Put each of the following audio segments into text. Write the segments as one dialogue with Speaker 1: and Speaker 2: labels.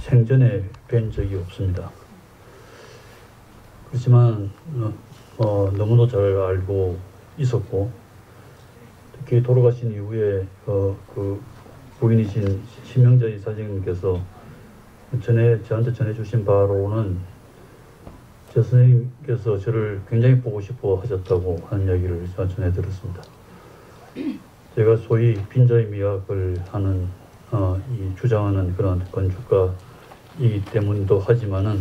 Speaker 1: 생전에 뵌 적이 없습니다. 그렇지만 너무도 잘 알고 있었고, 특히 돌아가신 이후에 그 부인이신 심영자 이사장님께서 저한테 전해주신 바로는 제 선생님께서 저를 굉장히 보고 싶어 하셨다고 하는 이야기를 전해 들었습니다. 제가 소위 빈자의 미학을 하는 주장하는 그런 건축가이기 때문도 하지만은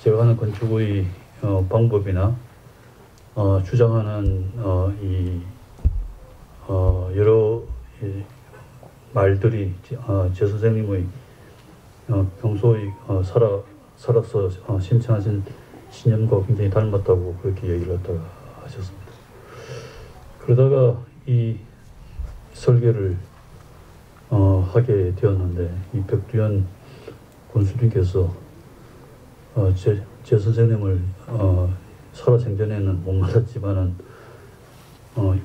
Speaker 1: 제가 하는 건축의 방법이나 주장하는 여러 말들이 제 선생님의 평소에 살아서 신청하신 신념과 굉장히 닮았다고 그렇게 얘기를 했다가 하셨습니다. 그러다가 이 설계를 하게 되었는데, 이 백두현 군수님께서 제 선생님을 살아생전에는 못 만났지만은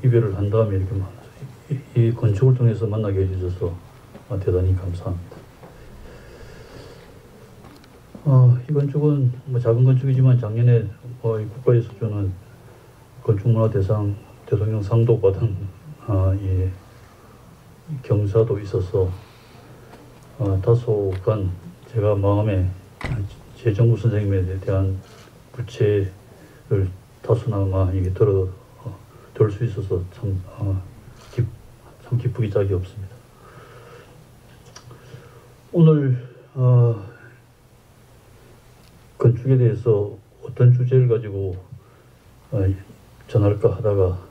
Speaker 1: 이별을 한 다음에 이렇게 이 건축을 통해서 만나게 해주셔서 대단히 감사합니다. 이 건축은 작은 건축이지만 작년에 국가에서 주는 건축문화대상 대통령 상도 받은 경사도 있어서 다소간 제가 마음에 제 정부 선생님에 대한 부채를 다소나마 이게 덜 수 있어서 참 기쁘기 짝이 없습니다. 오늘 건축에 대해서 어떤 주제를 가지고 전할까 하다가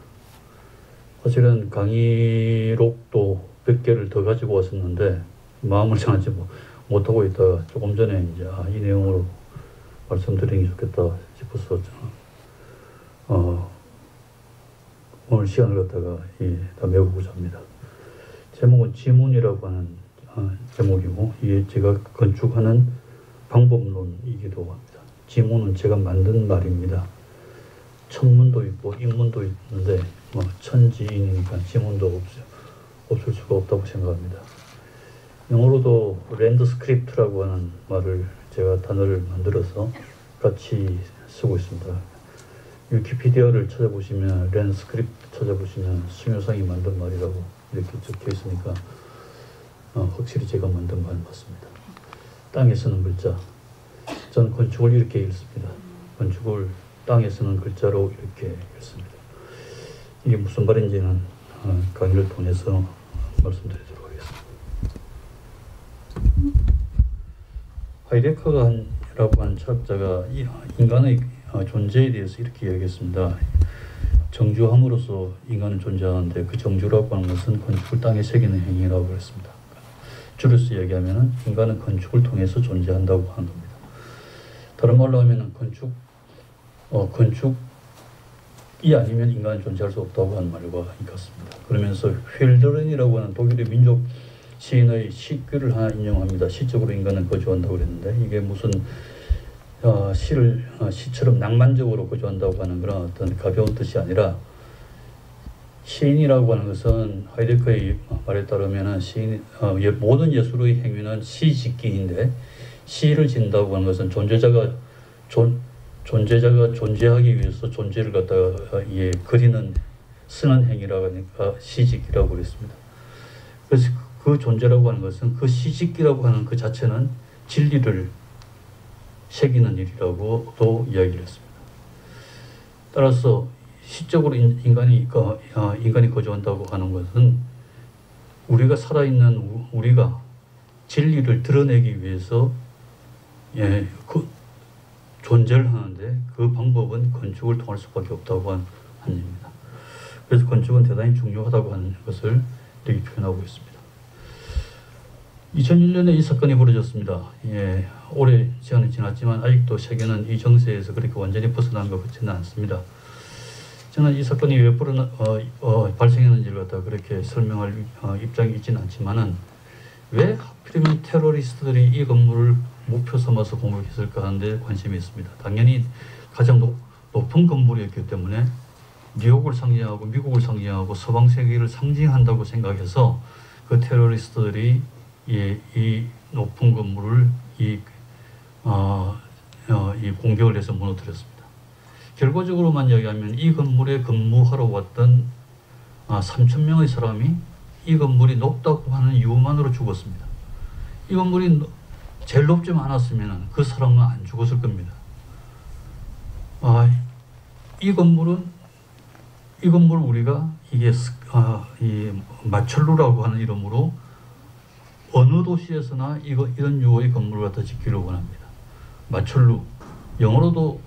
Speaker 1: 사실은 강의록도 100개를 더 가지고 왔었는데 마음을 정하지 못하고 있다가 조금 전에 이제 이 내용으로 말씀드리는 게 좋겠다 싶어서 오늘 시간을 갖다가 다 메우고자 합니다. 제목은 지문이라고 하는 제목이고, 이게 제가 건축하는 방법론이기도 합니다. 지문은 제가 만든 말입니다. 천문도 있고 인문도 있는데 천지인이니까 지문도 없을 수가 없다고 생각합니다. 영어로도 랜드스크립트라고 하는 말을 제가 단어를 만들어서 같이 쓰고 있습니다. 위키피디아를 찾아보시면 랜드스크립트 찾아보시면 승효상이 만든 말이라고 이렇게 적혀 있으니까 확실히 제가 만든 말 맞습니다. 땅에 쓰는 글자. 저는 건축을 이렇게 읽습니다. 건축을 땅에 쓰는 글자로 이렇게 읽습니다. 이게 무슨 말인지는 강의를 통해서 말씀드리도록 하겠습니다. 하이데커라고 하는 철학자가 인간의 존재에 대해서 이렇게 이야기했습니다. 정주함으로써 인간은 존재하는데 그 정주라고 하는 것은 건축을 땅에 새기는 행위라고 했습니다. 줄여서 이야기하면 인간은 건축을 통해서 존재한다고 하는 겁니다. 다른 말로 하면 건축이 아니면 인간은 존재할 수 없다고 하는 말과 같습니다. 그러면서 휠드른이라고 하는 독일의 민족 시인의 시글을 하나 인용합니다. 시적으로 인간은 거주한다고 그랬는데, 이게 무슨 시처럼 낭만적으로 거주한다고 하는 그런 어떤 가벼운 뜻이 아니라, 시인이라고 하는 것은 하이데커의 말에 따르면 모든 예술의 행위는 시짓기인데, 시를 짓는다고 하는 것은 존재자가 존재하기 위해서 존재를 갖다가 그리는 쓰는 행위라고 하니까 시짓기라고 그랬습니다. 그래서 그 존재라고 하는 것은 그 시짓기라고 하는 그 자체는 진리를 새기는 일이라고도 이야기를 했습니다. 따라서 시적으로 인간이 거주한다고 하는 것은 우리가 살아있는 우리가 진리를 드러내기 위해서 그 존재를 하는데, 그 방법은 건축을 통할 수밖에 없다고 하는 입니다. 그래서 건축은 대단히 중요하다고 하는 것을 이렇게 표현하고 있습니다. 2001년에 이 사건이 벌어졌습니다. 오래 시간이 지났지만 아직도 세계는 이 정세에서 그렇게 완전히 벗어난 것 같지는 않습니다. 저는 이 사건이 왜 발생했는지를 갖다가 그렇게 설명할 입장이 있지는 않지만은, 왜 하필이면 테러리스트들이 이 건물을 목표 삼아서 공격했을까 하는데 관심이 있습니다. 당연히 가장 높은 건물이었기 때문에 뉴욕을 상징하고 미국을 상징하고 서방 세계를 상징한다고 생각해서 그 테러리스트들이 이 높은 건물을 이 공격을 해서 무너뜨렸습니다. 결과적으로만 이야기하면 이 건물에 근무하러 왔던 3,000명의 사람이 이 건물이 높다고 하는 이유만으로 죽었습니다. 이 건물이 제일 높지만 않았으면 그 사람은 안 죽었을 겁니다. 이 건물 우리가 이 마철루라고 하는 이름으로 어느 도시에서나 이런 유의 건물을 갖다 짓기를 원합니다. 마철루, 영어로도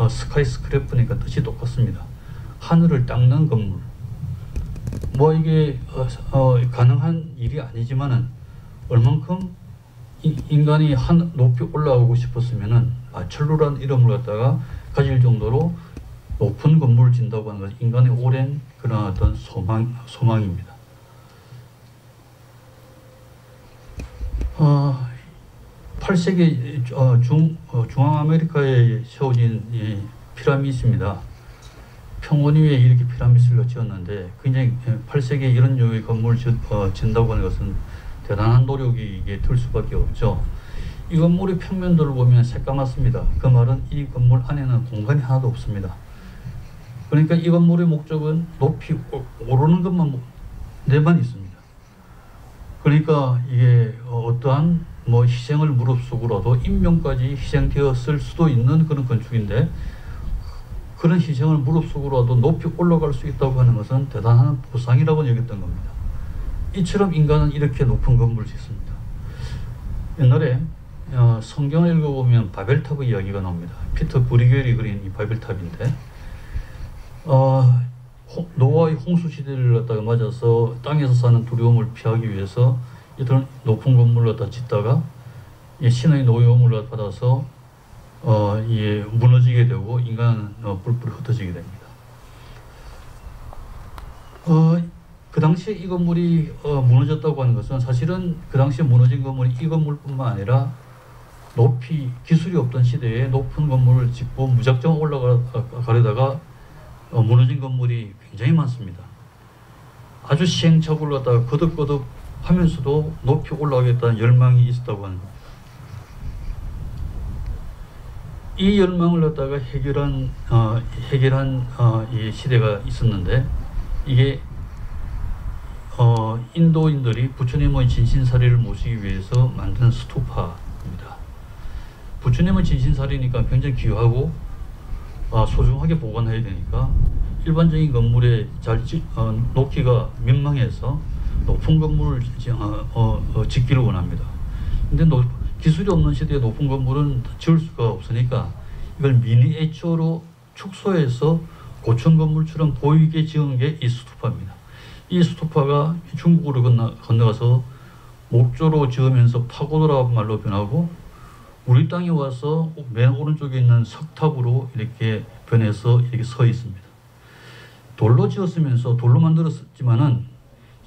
Speaker 1: 스카이스크래퍼니까 뜻이 똑같습니다. 하늘을 닦는 건물. 뭐 이게 가능한 일이 아니지만은 얼만큼 인간이 높이 올라가고 싶었으면은 마철루라는 이름을 갖다가 가질 정도로 높은 건물을 짓는다고 하는 것은 인간의 오랜 그런 어떤 소망입니다. 8세기 중앙 아메리카에 세워진 피라미드입니다. 평원 위에 이렇게 피라미드를 지었는데 굉장히 8세기에 이런 류의 건물을 짓는다고 하는 것은 대단한 노력이 이게 들 수밖에 없죠. 이 건물의 평면도를 보면 새까맣습니다. 그 말은 이 건물 안에는 공간이 하나도 없습니다. 그러니까 이 건물의 목적은 높이 오르는 것만 있습니다. 그러니까 이게 어떠한 희생을 무릅쓰고라도 인명까지 희생되었을 수도 있는 그런 건축인데, 그런 희생을 무릅쓰고라도 높이 올라갈 수 있다고 하는 것은 대단한 보상이라고 여겼던 겁니다. 이처럼 인간은 이렇게 높은 건물을 짓습니다. 옛날에 성경을 읽어보면 바벨탑의 이야기가 나옵니다. 피터 브리겔이 그린 이 바벨탑인데, 노아의 홍수 시대를 갖다가 맞아서 땅에서 사는 두려움을 피하기 위해서 이런 높은 건물을 갖다 짓다가 신의 노여움을 받아서 무너지게 되고 인간은 뿔뿔이 흩어지게 됩니다. 그 당시에 이 건물이 무너졌다고 하는 것은 사실은 그 당시에 무너진 건물이 이 건물뿐만 아니라 높이 기술이 없던 시대에 높은 건물을 짓고 무작정 올라가려다가 무너진 건물이 굉장히 많습니다. 아주 시행착오를 갖다가 거듭거듭 하면서도 높이 올라가겠다는 열망이 있었다고 하는 겁니다. 이 열망을 갖다가 해결한 이 시대가 있었는데, 이게 인도인들이 부처님의 진신사리를 모시기 위해서 만든 스투파입니다. 부처님의 진신사리니까 굉장히 귀하고 소중하게 보관해야 되니까 일반적인 건물에 놓기가 민망해서 높은 건물을 짓기를 원합니다. 근데 기술이 없는 시대에 높은 건물은 지을 수가 없으니까 이걸 미니에이처로 축소해서 고층 건물처럼 보이게 지은 게 이 스투파입니다. 이 스투파가 중국으로 건너가서 목조로 지으면서 파고드라 말로 변하고, 우리 땅에 와서 맨 오른쪽에 있는 석탑으로 이렇게 변해서 이렇게 서 있습니다. 돌로 지었으면서 돌로 만들었지만은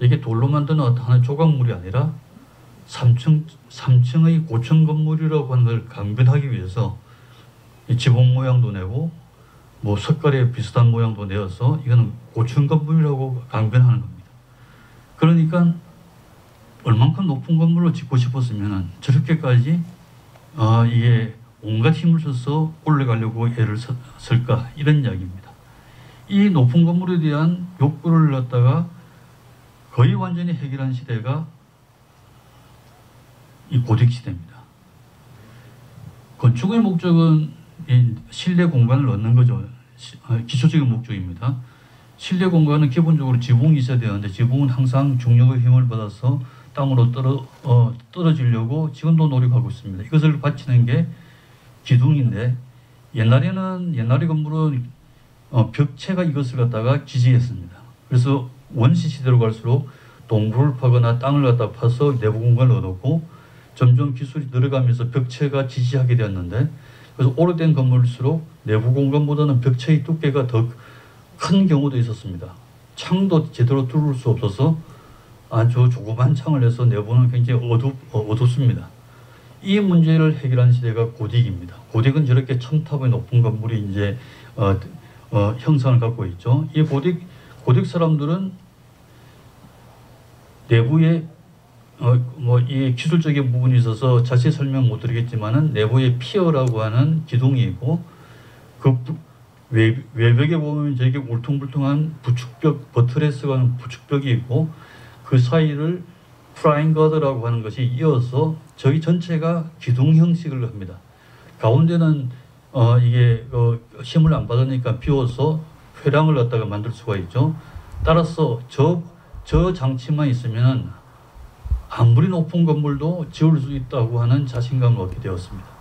Speaker 1: 이게 돌로 만드는 하나의 조각물이 아니라 3층의 고층 건물이라고 하는 걸 강변하기 위해서 지붕 모양도 내고 석가래 비슷한 모양도 내어서 이거는 고층 건물이라고 강변하는 겁니다. 그러니까 얼만큼 높은 건물을 짓고 싶었으면 저렇게까지 이게 온갖 힘을 써서 올라가려고 애를 쓸까, 이런 이야기입니다. 이 높은 건물에 대한 욕구를 갖다가 거의 완전히 해결한 시대가 이 고딕 시대입니다. 건축의 목적은 이 실내 공간을 얻는 거죠. 기초적인 목적입니다. 실내 공간은 기본적으로 지붕이 있어야 되는데, 지붕은 항상 중력의 힘을 받아서 땅으로 떨어지려고 지금도 노력하고 있습니다. 이것을 받치는 게 기둥인데, 옛날의 건물은 벽체가 이것을 갖다가 지지했습니다. 그래서 원시 시대로 갈수록 동굴을 파거나 땅을 갖다 파서 내부 공간을 얻었고, 점점 기술이 늘어가면서 벽체가 지지하게 되었는데, 그래서 오래된 건물일수록 내부 공간보다는 벽체의 두께가 더 큰 경우도 있었습니다. 창도 제대로 뚫을 수 없어서 아주 조그만 창을 해서 내부는 굉장히 어둡습니다. 이 문제를 해결한 시대가 고딕입니다. 고딕은 저렇게 첨탑의 높은 건물이 이제 형상을 갖고 있죠. 이 고딕 사람들은 내부에 뭐 이 기술적인 부분이 있어서 자세히 설명 못 드리겠지만은 내부에 피어라고 하는 기둥이 있고 그 외벽에 보면 저게 울퉁불퉁한 부축벽 버트레스가 하는 부축벽이 있고 그 사이를 프라임 가드라고 하는 것이 이어서 저기 전체가 기둥 형식을 합니다. 가운데는 이게 힘을 안 받으니까 비워서 회랑을 갖다가 만들 수가 있죠. 따라서 저 장치만 있으면 아무리 높은 건물도 지을 수 있다고 하는 자신감을 얻게 되었습니다.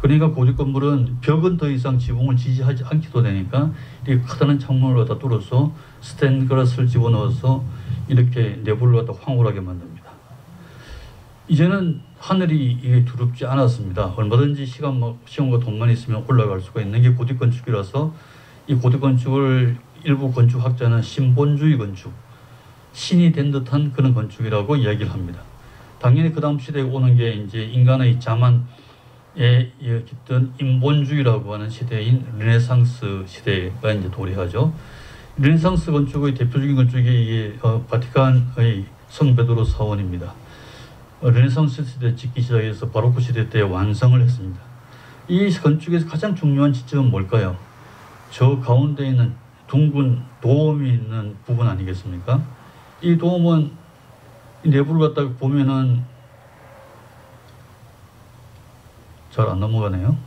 Speaker 1: 그러니까 고대 건물은 벽은 더 이상 지붕을 지지하지 않기도 되니까 이 커다란 창문을 갖다 뚫어서 스테인글라스를 집어넣어서 이렇게 내부를 갖다 황홀하게 만듭니다. 이제는 하늘이 이게 두렵지 않았습니다. 얼마든지 시간과 돈만 있으면 올라갈 수가 있는 게 고대 건축이라서 이 고대 건축을 일부 건축학자는 신본주의 건축, 신이 된 듯한 그런 건축이라고 이야기를 합니다. 당연히 그 다음 시대에 오는 게 이제 인간의 자만에 깃든 인본주의라고 하는 시대인 르네상스 시대가 이제 도래하죠. 르네상스 건축의 대표적인 건축이 이게 바티칸의 성 베드로 사원입니다. 르네상스 시대 짓기 시작해서 바로크 시대 때 완성을 했습니다. 이 건축에서 가장 중요한 지점은 뭘까요? 저 가운데 있는 둥근 도움이 있는 부분 아니겠습니까? 이 도움은 내부를 갖다가 보면은 잘 안 넘어가네요.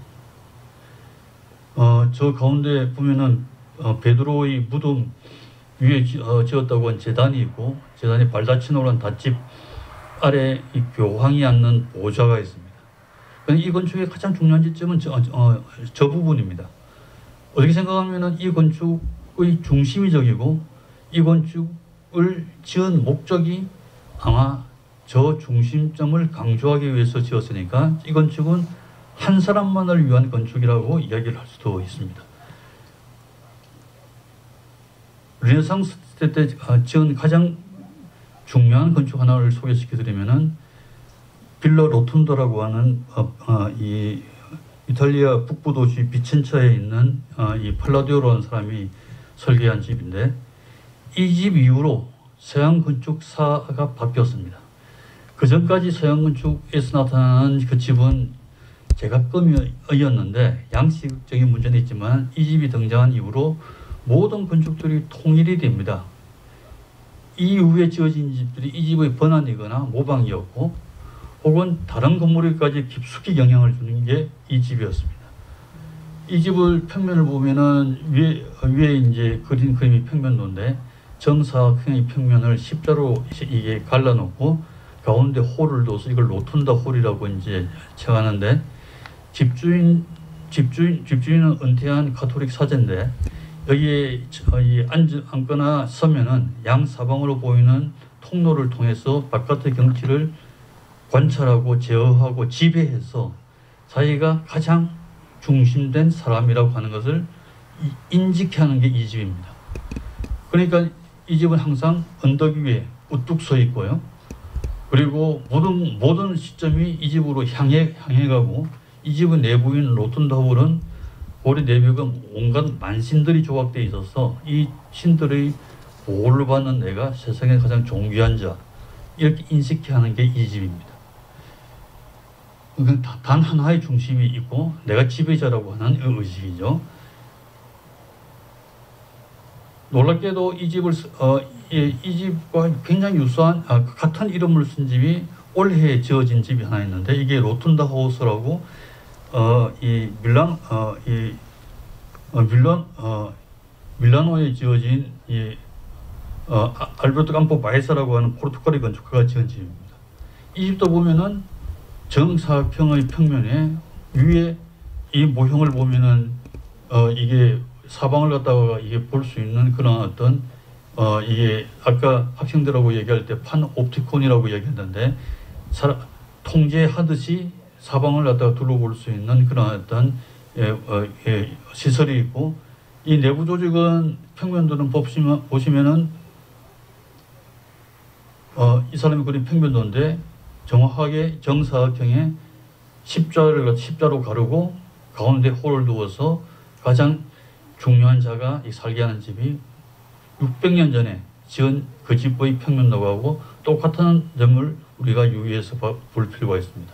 Speaker 1: 저 가운데 보면은 베드로의 무덤 위에 지었다고 한 제단이 있고 제단에 발다치노란 닷집 아래 이 교황이 앉는 보좌가 있습니다. 이 건축의 가장 중요한 지점은 저 부분입니다. 어떻게 생각하면은 이 건축의 중심이 저기고 이 건축을 지은 목적이 아마 저 중심점을 강조하기 위해서 지었으니까 이 건축은 한 사람만을 위한 건축이라고 이야기를 할 수도 있습니다. 르네상스 때 지은 가장 중요한 건축 하나를 소개시켜드리면은 빌라 로툰도라고 하는 이 이탈리아 북부 도시 비첸차에 있는 이 팔라디오라는 사람이 설계한 집인데 이 집 이후로 서양 건축사가 바뀌었습니다. 그 전까지 서양 건축에서 나타나는 그 집은 제각금이었는데 양식적인 문제는 있지만 이 집이 등장한 이후로 모든 건축들이 통일이 됩니다. 이 이후에 지어진 집들이 이 집의 번안이거나 모방이었고 혹은 다른 건물에까지 깊숙이 영향을 주는 게 이 집이었습니다. 이 집을 평면을 보면은 위에 이제 그린 그림이 평면도인데 정사각형의 평면을 십자로 이게 갈라놓고 가운데 홀을 둬서 이걸 로툰다 홀이라고 이제称하는데 집주인은 은퇴한 가톨릭 사제인데 여기에 앉거나 서면은 양 사방으로 보이는 통로를 통해서 바깥의 경치를 관찰하고 제어하고 지배해서 자기가 가장 중심된 사람이라고 하는 것을 인식해 하는 게 이 집입니다. 그러니까 이 집은 항상 언덕 위에 우뚝 서 있고요. 그리고 모든 시점이 이 집으로 향해 가고 이 집의 내부인 로툰다홀은 고리 내벽은 온갖 만신들이 조각되어 있어서 이 신들의 보호를 받는 내가 세상에 가장 존귀한 자 이렇게 인식해 하는 게 이 집입니다. 단 하나의 중심이 있고 내가 지배자라고 하는 의식이죠. 놀랍게도 이 집과 굉장히 유사한 같은 이름을 쓴 집이 올해 지어진 집이 하나 있는데 이게 로툰다 하우스라고 밀라노에 지어진 알베르토 campo 바에사라고 하는 포르투갈의 건축가가 지은 집입니다. 이 집도 보면은 정사각형의 평면에 위에 이 모형을 보면은 이게 사방을 갖다가 이게 볼 수 있는 그런 어떤 이게 아까 학생들하고 얘기할 때 판옵티콘이라고 얘기했는데 통제하듯이 사방을 갖다가 둘러볼 수 있는 그런 어떤 시설이 있고 이 내부 조직은 평면도는 보시면은 이 사람이 그린 평면도인데 정확하게 정사각형의 십자로 가르고 가운데 홀을 두어서 가장 중요한 자가 살게 하는 집이 600년 전에 지은 그 집의 평면도하고 똑같은 점을 우리가 유의해서 볼 필요가 있습니다.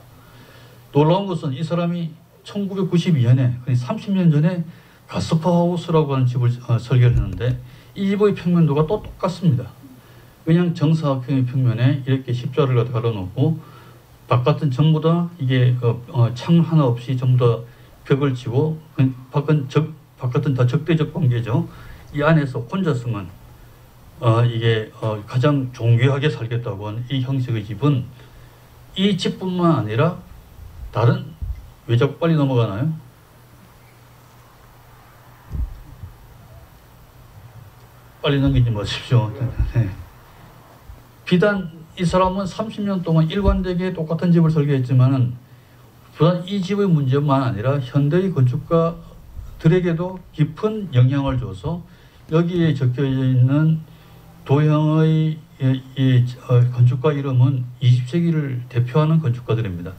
Speaker 1: 놀라운 것은 이 사람이 1992년에 30년 전에 가스파하우스라고 하는 집을 설계를 했는데 이 집의 평면도가 또 똑같습니다. 그냥 정사각형의 평면에 이렇게 십자를 걸어놓고 바깥은 전부 다 이게 창 하나 없이 전부 다 벽을 치고 바깥은 다 적대적 관계죠. 이 안에서 혼자서만 이게 가장 존귀하게 살겠다고 하는 이 형식의 집은 이 집뿐만 아니라 다른 왜 자꾸 빨리 넘어가나요? 빨리 넘기지 마십시오. 네. 비단 이 사람은 30년 동안 일관되게 똑같은 집을 설계했지만은 비단 이 집의 문제만 아니라 현대의 건축가들에게도 깊은 영향을 줘서 여기에 적혀 있는 도형의 건축가 이름은 20세기를 대표하는 건축가들입니다.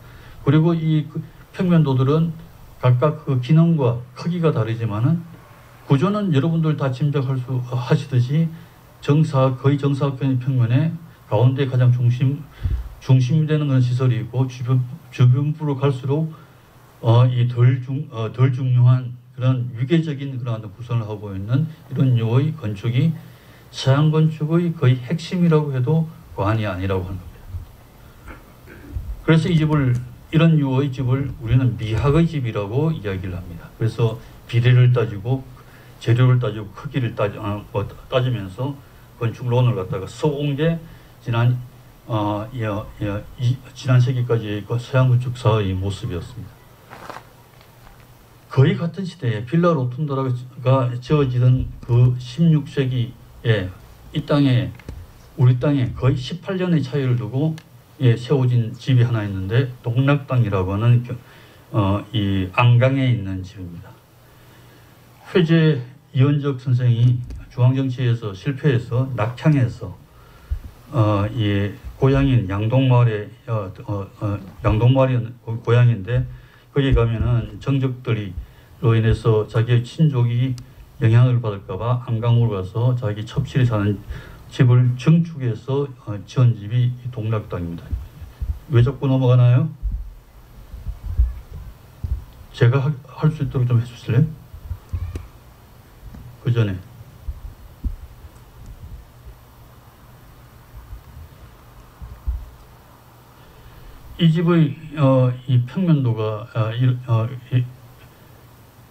Speaker 1: 그리고 이 평면도들은 각각 그 기능과 크기가 다르지만은 구조는 여러분들 다 짐작할 수 하시듯이 거의 정사각형의 평면에 가운데 가장 중심이 되는 그런 시설이 있고 주변부로 갈수록 덜 중요한 그런 위계적인 그런 구성을 하고 있는 이런 류의 건축이 서양 건축의 거의 핵심이라고 해도 과언이 아니라고 하는 겁니다. 그래서 이런 류의 집을 우리는 미학의 집이라고 이야기를 합니다. 그래서 비례를 따지고 재료를 따지고 크기를 따지면서 건축론을 갖다가 써온 게 지난 세기까지의 서양 건축사의 모습이었습니다. 거의 같은 시대에 빌라 로툰다가 지어지던 그 16세기에 우리 땅에 거의 18년의 차이를 두고 세워진 집이 하나 있는데 동락당이라고 하는 이 안강에 있는 집입니다. 회제 이원적 선생이 중앙정치에서 실패해서 낙향해서 이 고향인 양동마을이 고향인데 거기 가면은 정적들이로 인해서 자기의 친족이 영향을 받을까봐 안강으로 가서 자기 첩실이 사는 집을 증축해서 지은 집이 동락당입니다. 왜 자꾸 넘어가나요? 제가 할 수 있도록 좀 해주실래요? 그 전에 이 집의 이 평면도가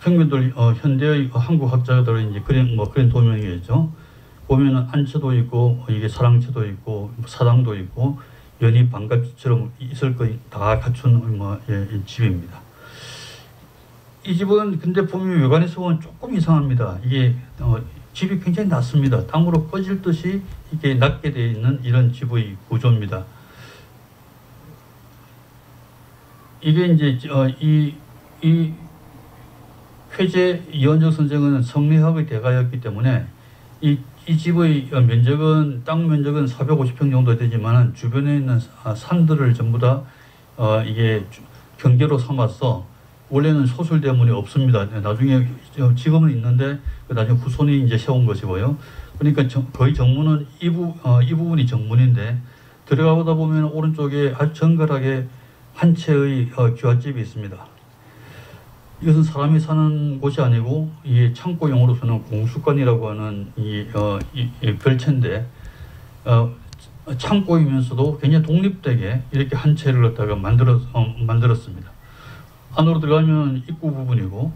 Speaker 1: 평면도를 현대의 한국 학자들은 이제 그런 도면이겠죠. 보면은 안채도 있고 이게 사랑채도 있고 사당도 있고 연희 반갑처럼 있을 거 다 갖춘 이 집입니다. 이 집은 근데 보면 외관에서 보면 조금 이상합니다. 이게 집이 굉장히 낮습니다. 땅으로 꺼질 듯이 이게 낮게 되어 있는 이런 집의 구조입니다. 이게 이제 이 회제 이원적 선생은 성리학의 대가였기 때문에 이 집의 면적은 땅 면적은 450평 정도 되지만 주변에 있는 산들을 전부 다 이게 경계로 삼아서 원래는 소설대문이 없습니다. 나중에 지금은 있는데 나중에 후손이 이제 세운 것이고요. 그러니까 거의 정문은 이 부분이 정문인데 들어가보다 보면 오른쪽에 아주 정갈하게 한 채의 귀갓집이 있습니다. 이것은 사람이 사는 곳이 아니고 이 창고용으로서는 공수관이라고 하는 이 별채인데 창고이면서도 굉장히 독립되게 이렇게 한 채를 갖다가 만들었습니다. 안으로 들어가면 입구 부분이고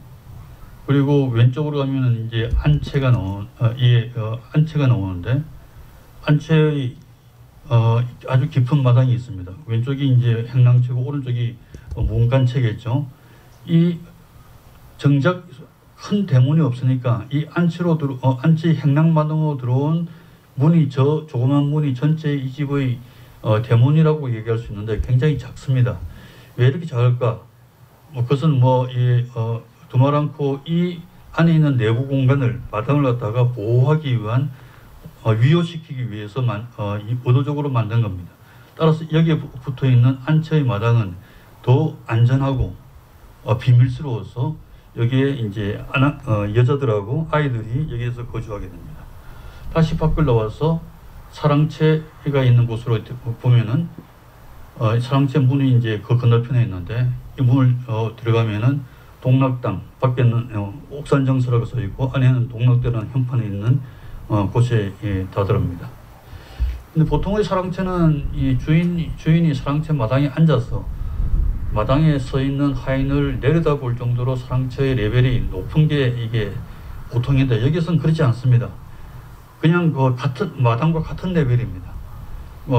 Speaker 1: 그리고 왼쪽으로 가면 이제 안채가 나오는데 안채의 아주 깊은 마당이 있습니다. 왼쪽이 이제 행랑채고 오른쪽이 문간채겠죠. 이 정작 큰 대문이 없으니까 이 안채 행랑마당으로 들어온 문이 조그만 문이 전체 이 집의 대문이라고 얘기할 수 있는데 굉장히 작습니다. 왜 이렇게 작을까? 그것은 두말 않고 이 안에 있는 내부 공간을 마당을 갖다가 보호하기 위한 위호시키기 위해서 의도적으로 만든 겁니다. 따라서 여기에 붙어 있는 안채의 마당은 더 안전하고 비밀스러워서 여기에 이제 여자들하고 아이들이 여기에서 거주하게 됩니다. 다시 밖을 나와서 사랑채가 있는 곳으로 보면은 사랑채 문이 이제 그 건너편에 있는데 이 문을 들어가면은 동락당, 밖에는 옥산정서라고 써 있고 안에는 동락대라는 현판이 있는 곳에 다다릅니다. 근데 보통의 사랑채는 이 주인이 사랑채 마당에 앉아서 마당에 서 있는 하인을 내려다볼 정도로 사랑채의 레벨이 높은 게 이게 보통인데 여기서는 그렇지 않습니다. 그냥 그 같은 마당과 같은 레벨입니다.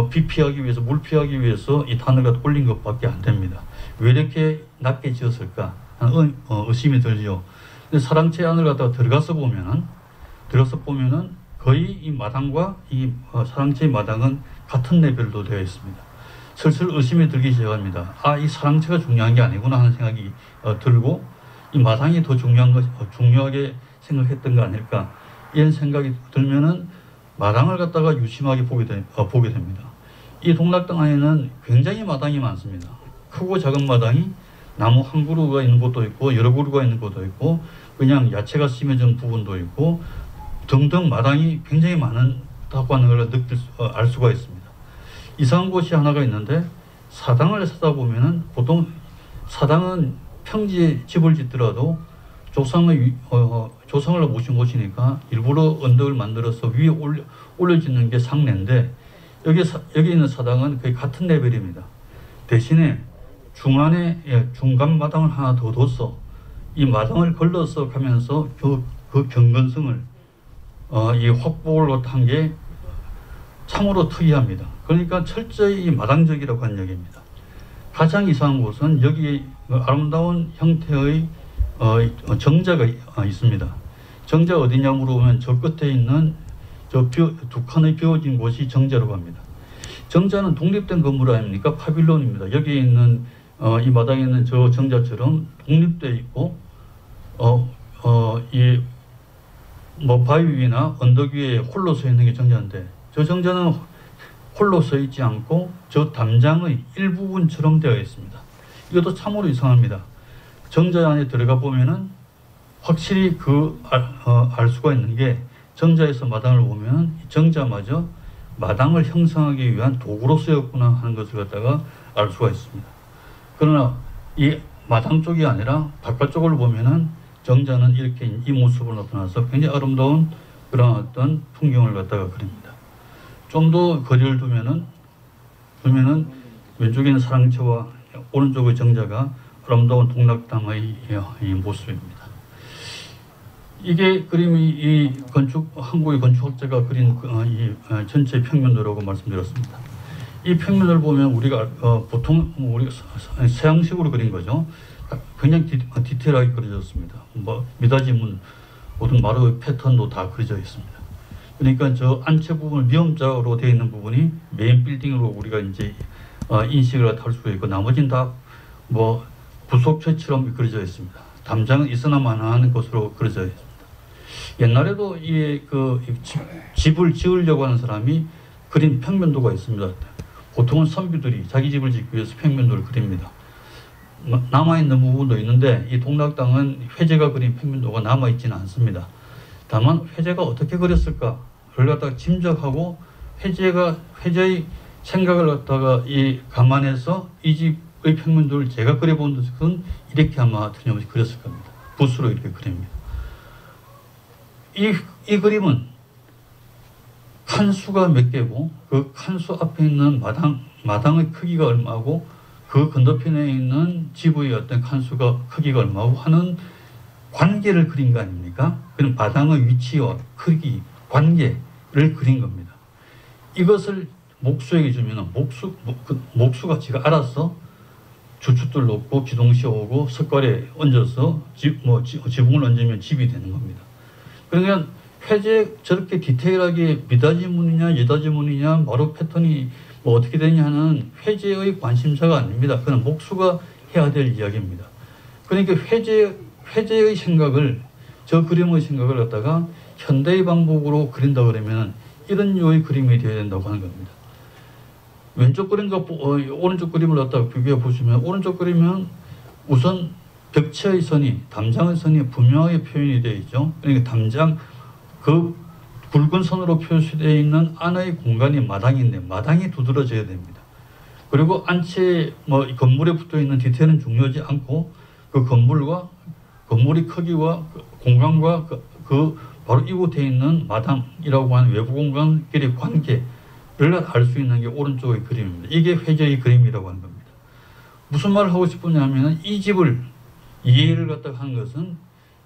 Speaker 1: 비 피하기 위해서, 물 피하기 위해서 이 단을 갖다 올린 것밖에 안 됩니다. 왜 이렇게 낮게 지었을까 하는 의심이 들죠. 근데 사랑채 안을 갖다가 들어가서 보면은 거의 이 마당과 이 사랑채의 마당은 같은 레벨로 되어 있습니다. 슬슬 의심이 들기 시작합니다. 이 사랑채가 중요한 게 아니구나 하는 생각이 들고 이 마당이 더 중요하게 생각했던 거 아닐까 이런 생각이 들면은 마당을 갖다가 유심하게 보게 됩니다. 이 동락당 안에는 굉장히 마당이 많습니다. 크고 작은 마당이 나무 한 그루가 있는 곳도 있고 여러 그루가 있는 곳도 있고 그냥 야채가 심어진 부분도 있고 등등 마당이 굉장히 많다고 하는 걸 알 수가 있습니다. 이상한 곳이 하나가 있는데 사당을 찾아보면은 보통 사당은 평지에 집을 짓더라도 조상을 모신 곳이니까 일부러 언덕을 만들어서 위에 올려 짓는 게 상례인데 여기 있는 사당은 거의 같은 레벨입니다. 대신에 중간에 중간 마당을 하나 더 둬서 이 마당을 걸러서 가면서 그 경건성을 이 확보를 한 게 참으로 특이합니다. 그러니까 철저히 마당적이라고 한 얘기입니다. 가장 이상한 곳은 여기 아름다운 형태의 정자가 있습니다. 정자 어디냐 물어보면 저 끝에 있는 두 칸의 비워진 곳이 정자라고 합니다. 정자는 독립된 건물 아닙니까? 파빌론입니다. 여기 있는 이 마당에 있는 저 정자처럼 독립되어 있고 이 바위 위나 언덕 위에 홀로 서 있는 게 정자인데 저 정자는 홀로 서 있지 않고 저 담장의 일부분처럼 되어 있습니다. 이것도 참으로 이상합니다. 정자 안에 들어가 보면은 확실히 알 수가 있는 게 정자에서 마당을 보면 정자마저 마당을 형성하기 위한 도구로 쓰였구나 하는 것을 갖다가 알 수가 있습니다. 그러나 이 마당 쪽이 아니라 바깥쪽을 보면은 정자는 이렇게 이 모습으로 나타나서 굉장히 아름다운 그런 어떤 풍경을 갖다가 그립니다. 좀 더 거리를 두면은 왼쪽에 있는 사랑채와 오른쪽의 정자가 아름다운 동락당의 이 모습입니다. 이게 그림이 이 한국의 건축학자가 그린 이 전체 평면도라고 말씀드렸습니다. 이 평면을 보면 우리가 보통 우리가 서양식으로 그린 거죠. 굉장히 디테일하게 그려졌습니다. 미닫이문 모든 마루의 패턴도 다 그려져 있습니다. 그러니까 저 안채 부분을 미음자로 되어 있는 부분이 메인 빌딩으로 우리가 이제 인식을 할 수가 있고 나머지는 다 부속체처럼 그려져 있습니다. 담장은 있으나마나한 것으로 그려져 있습니다. 옛날에도 집을 지으려고 하는 사람이 그린 평면도가 있습니다. 보통은 선비들이 자기 집을 짓기 위해서 평면도를 그립니다. 남아있는 부분도 있는데 이 동락당은 회제가 그린 평면도가 남아있지는 않습니다. 다만 회제가 어떻게 그렸을까를 갖다가 짐작하고 회제의 생각을 갖다가 감안해서 이 집의 평면도를 제가 그려본 것은 이렇게 아마 틀림없이 그렸을 겁니다. 붓으로 이렇게 그립니다. 이 그림은 칸수가 몇 개고 그 칸수 앞에 있는 마당의 크기가 얼마고 그 건너편에 있는 집의 어떤 칸수가 크기가 얼마고 하는 관계를 그린 거 아닙니까? 그럼 마당의 위치와 크기, 관계를 그린 겁니다. 이것을 목수에게 주면 목수가 지가 알아서 주춧돌 놓고 기둥시 오고 석갈에 얹어서 지붕을 얹으면 집이 되는 겁니다. 그러니까 회제 저렇게 디테일하게 미닫이문이냐 여닫이문이냐 마루 패턴이 어떻게 되냐는 회제의 관심사가 아닙니다. 그건 목수가 해야 될 이야기입니다. 그러니까 회제의 생각을 저 그림의 생각을 갖다가 현대의 방법으로 그린다 그러면 이런 류의 그림이 되어야 된다고 하는 겁니다. 왼쪽 그림과 오른쪽 그림을 갖다가 비교해 보시면 오른쪽 그림은 우선 벽체의 선이 담장의 선이 분명하게 표현이 되어 있죠. 그러니까 담장 그 굵은 선으로 표시되어 있는 안의 공간이 마당인데 마당이 두드러져야 됩니다. 그리고 안채 뭐 건물에 붙어 있는 디테일은 중요하지 않고 그 건물과 건물의 크기와 공간과 그 바로 이곳에 있는 마당이라고 하는 외부 공간끼리 관계를 알 수 있는 게 오른쪽의 그림입니다. 이게 회저의 그림이라고 하는 겁니다. 무슨 말을 하고 싶으냐면 이 집을 이해를 갖다가 하는 것은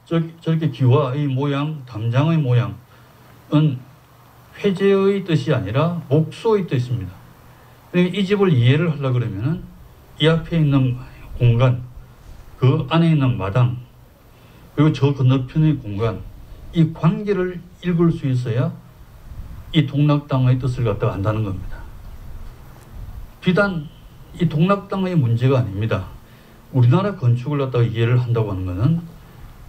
Speaker 1: 저렇게 기와의 모양, 담장의 모양은 회제의 뜻이 아니라 목수의 뜻입니다. 이 집을 이해를 하려고 그러면은 이 앞에 있는 공간, 그 안에 있는 마당, 그리고 저 건너편의 공간, 이 관계를 읽을 수 있어야 이 동락당의 뜻을 갖다가 안다는 겁니다. 비단 이 동락당의 문제가 아닙니다. 우리나라 건축을 갖다가 이해를 한다고 하는 것은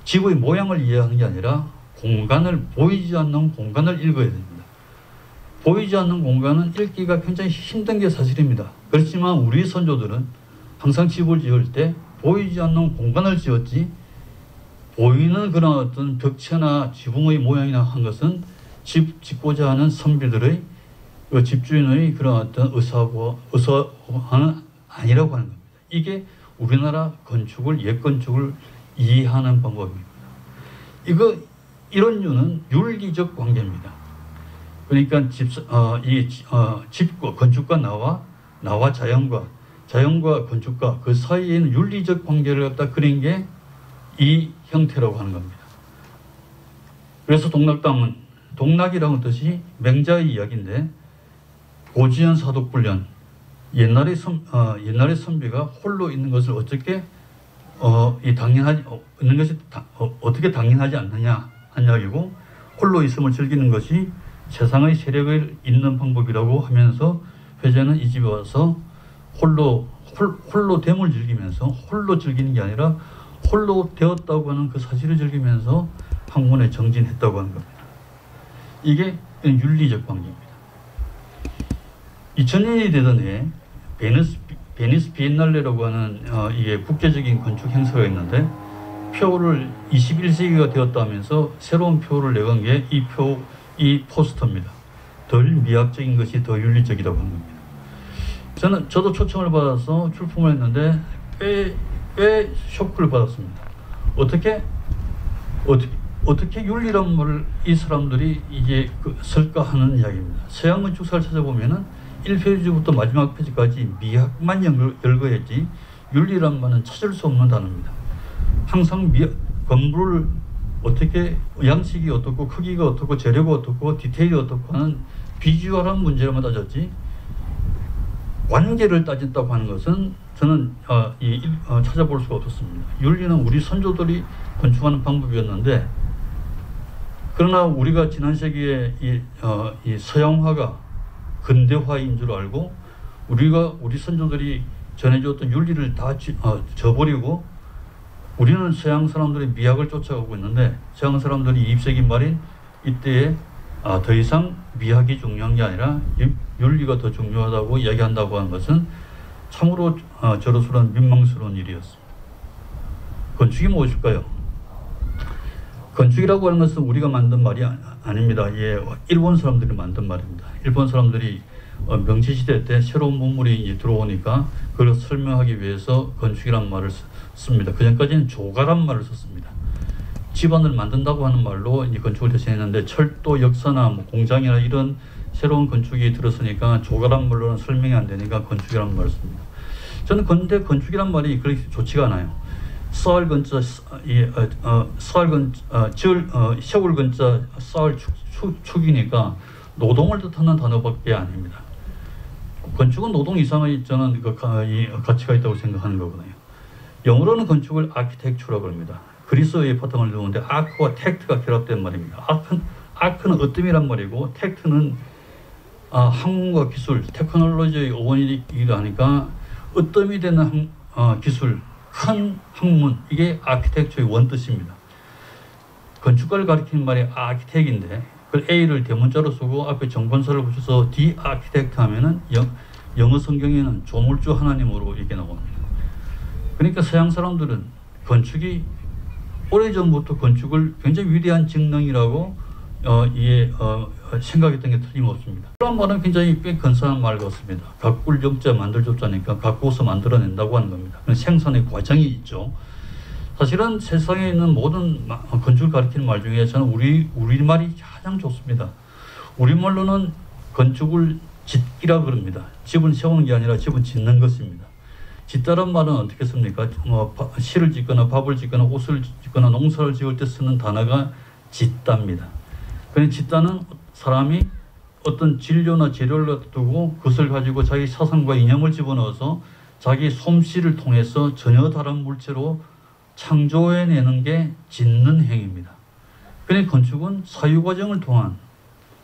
Speaker 1: 집의 모양을 이해하는 게 아니라 공간을, 보이지 않는 공간을 읽어야 됩니다. 보이지 않는 공간은 읽기가 굉장히 힘든 게 사실입니다. 그렇지만 우리 선조들은 항상 집을 지을 때 보이지 않는 공간을 지었지, 보이는 그런 어떤 벽체나 지붕의 모양이나 한 것은 짓고자 하는 선비들의 집주인의 그런 어떤 의사는 아니라고 하는 겁니다. 이게 우리나라 건축을, 옛 건축을 이해하는 방법입니다. 이런 이유는 윤리적 관계입니다. 그러니까 집과 건축과 나와 자연과 건축과 그 사이에 있는 윤리적 관계를 갖다 그린 게 이 형태라고 하는 겁니다. 그래서 동락당은, 동락이라는 뜻이 맹자의 이야기인데, 고지연 사독불련, 옛날의 선비가 홀로 있는 것을 어떻게 있는 것이 어떻게 당연하지 않느냐 한 이야기고, 홀로 있음을 즐기는 것이 세상의 세력을 잇는 방법이라고 하면서 회제는 이 집에 와서 홀로 됨을 즐기면서, 홀로 즐기는 게 아니라 홀로 되었다고 하는 그 사실을 즐기면서 학문에 정진했다고 하는 겁니다. 이게 윤리적 관계입니다. 2000년이 되던 해 베니스 비엔날레라고 하는 이게 국제적인 건축 행사가 있는데, 표를 21세기가 되었다 하면서 새로운 표를 내건 게 이 포스터입니다. 덜 미학적인 것이 더 윤리적이라고 하는 겁니다. 저도 초청을 받아서 출품을 했는데 꽤 쇼크를 받았습니다. 어떻게 윤리란 말을 이 사람들이 이게 쓸까 하는 이야기입니다. 서양 건축사를 찾아보면은 1페이지부터 마지막 페이지까지 미학만 열거했지 윤리란 말은 찾을 수 없는 단어입니다. 항상 건물을 어떻게, 양식이 어떻고 크기가 어떻고 재료가 어떻고 디테일이 어떻고 하는 비주얼한 문제로만 따졌지, 관계를 따진다고 하는 것은 저는 찾아볼 수가 없었습니다. 윤리는 우리 선조들이 건축하는 방법이었는데, 그러나 우리가 지난 세기에 이 서양화가 근대화인 줄 알고 우리 선조들이 전해주었던 윤리를 다 저버리고 우리는 서양 사람들의 미학을 쫓아가고 있는데, 서양 사람들이 20세기 말인 이때에 더 이상 미학이 중요한 게 아니라 윤리가 더 중요하다고 이야기한다고 하는 것은 참으로 저로서는 민망스러운 일이었습니다. 건축이 무엇일까요? 건축이라고 하는 것은 우리가 만든 말이 아닙니다. 예, 일본 사람들이 만든 말입니다. 일본 사람들이 명치시대 때 새로운 문물이 들어오니까 그걸 설명하기 위해서 건축이라는 말을 씁니다. 그전까지는 조가란 말을 썼습니다. 집안을 만든다고 하는 말로 이제 건축을 대신했는데, 철도, 역사나 뭐 공장이나 이런 새로운 건축이 들었으니까 조가란 말로는 설명이 안 되니까 건축이라는 말을 씁니다. 저는 근데 건축이란 말이 그렇게 좋지가 않아요. 썰 건자, 세월 건자, 썰 축이니까 노동을 뜻하는 단어밖에 아닙니다. 건축은 노동 이상의 저는 가치가 있다고 생각하는 거거든요. 영어로는 건축을 아키텍처라고 합니다. 그리스어의 바탕을 두는데 아크와 텍트가 결합된 말입니다. 아크는 으뜸이란 말이고, 텍트는 학문과 기술, 테크놀로지의 어원이기도 하니까 으뜸이 되는 기술, 큰 학문, 이게 아키텍처의 원뜻입니다. 건축가를 가리키는 말이 아키텍인데, 그 A를 대문자로 쓰고 앞에 정번사를 붙여서 디 아키텍트 하면은 영어 성경에는 조물주 하나님으로 이렇게 나옵니다. 그러니까 서양 사람들은 건축이 오래전부터 건축을 굉장히 위대한 직능이라고 생각했던 게 틀림없습니다. 그런 말은 굉장히 꽤 근사한 말 같습니다. 가꿀 영자 만들조자니까 가꾸어서 만들어낸다고 하는 겁니다. 생산의 과정이 있죠. 사실은 세상에 있는 모든 건축을 가리키는 말 중에 저는 우리말이 가장 좋습니다. 우리말로는 건축을 짓기라 그럽니다. 집은 세우는 게 아니라 집은 짓는 것입니다. 짓다란 말은 어떻게 씁니까? 시를 짓거나 밥을 짓거나 옷을 짓거나 농사를 지을 때 쓰는 단어가 짓다입니다. 그냥 짓다는 사람이 어떤 진료나 재료를 두고 그것을 가지고 자기 사상과 이념을 집어넣어서 자기 솜씨를 통해서 전혀 다른 물체로 창조해내는 게 짓는 행위입니다. 그러니까 건축은 사유과정을 통한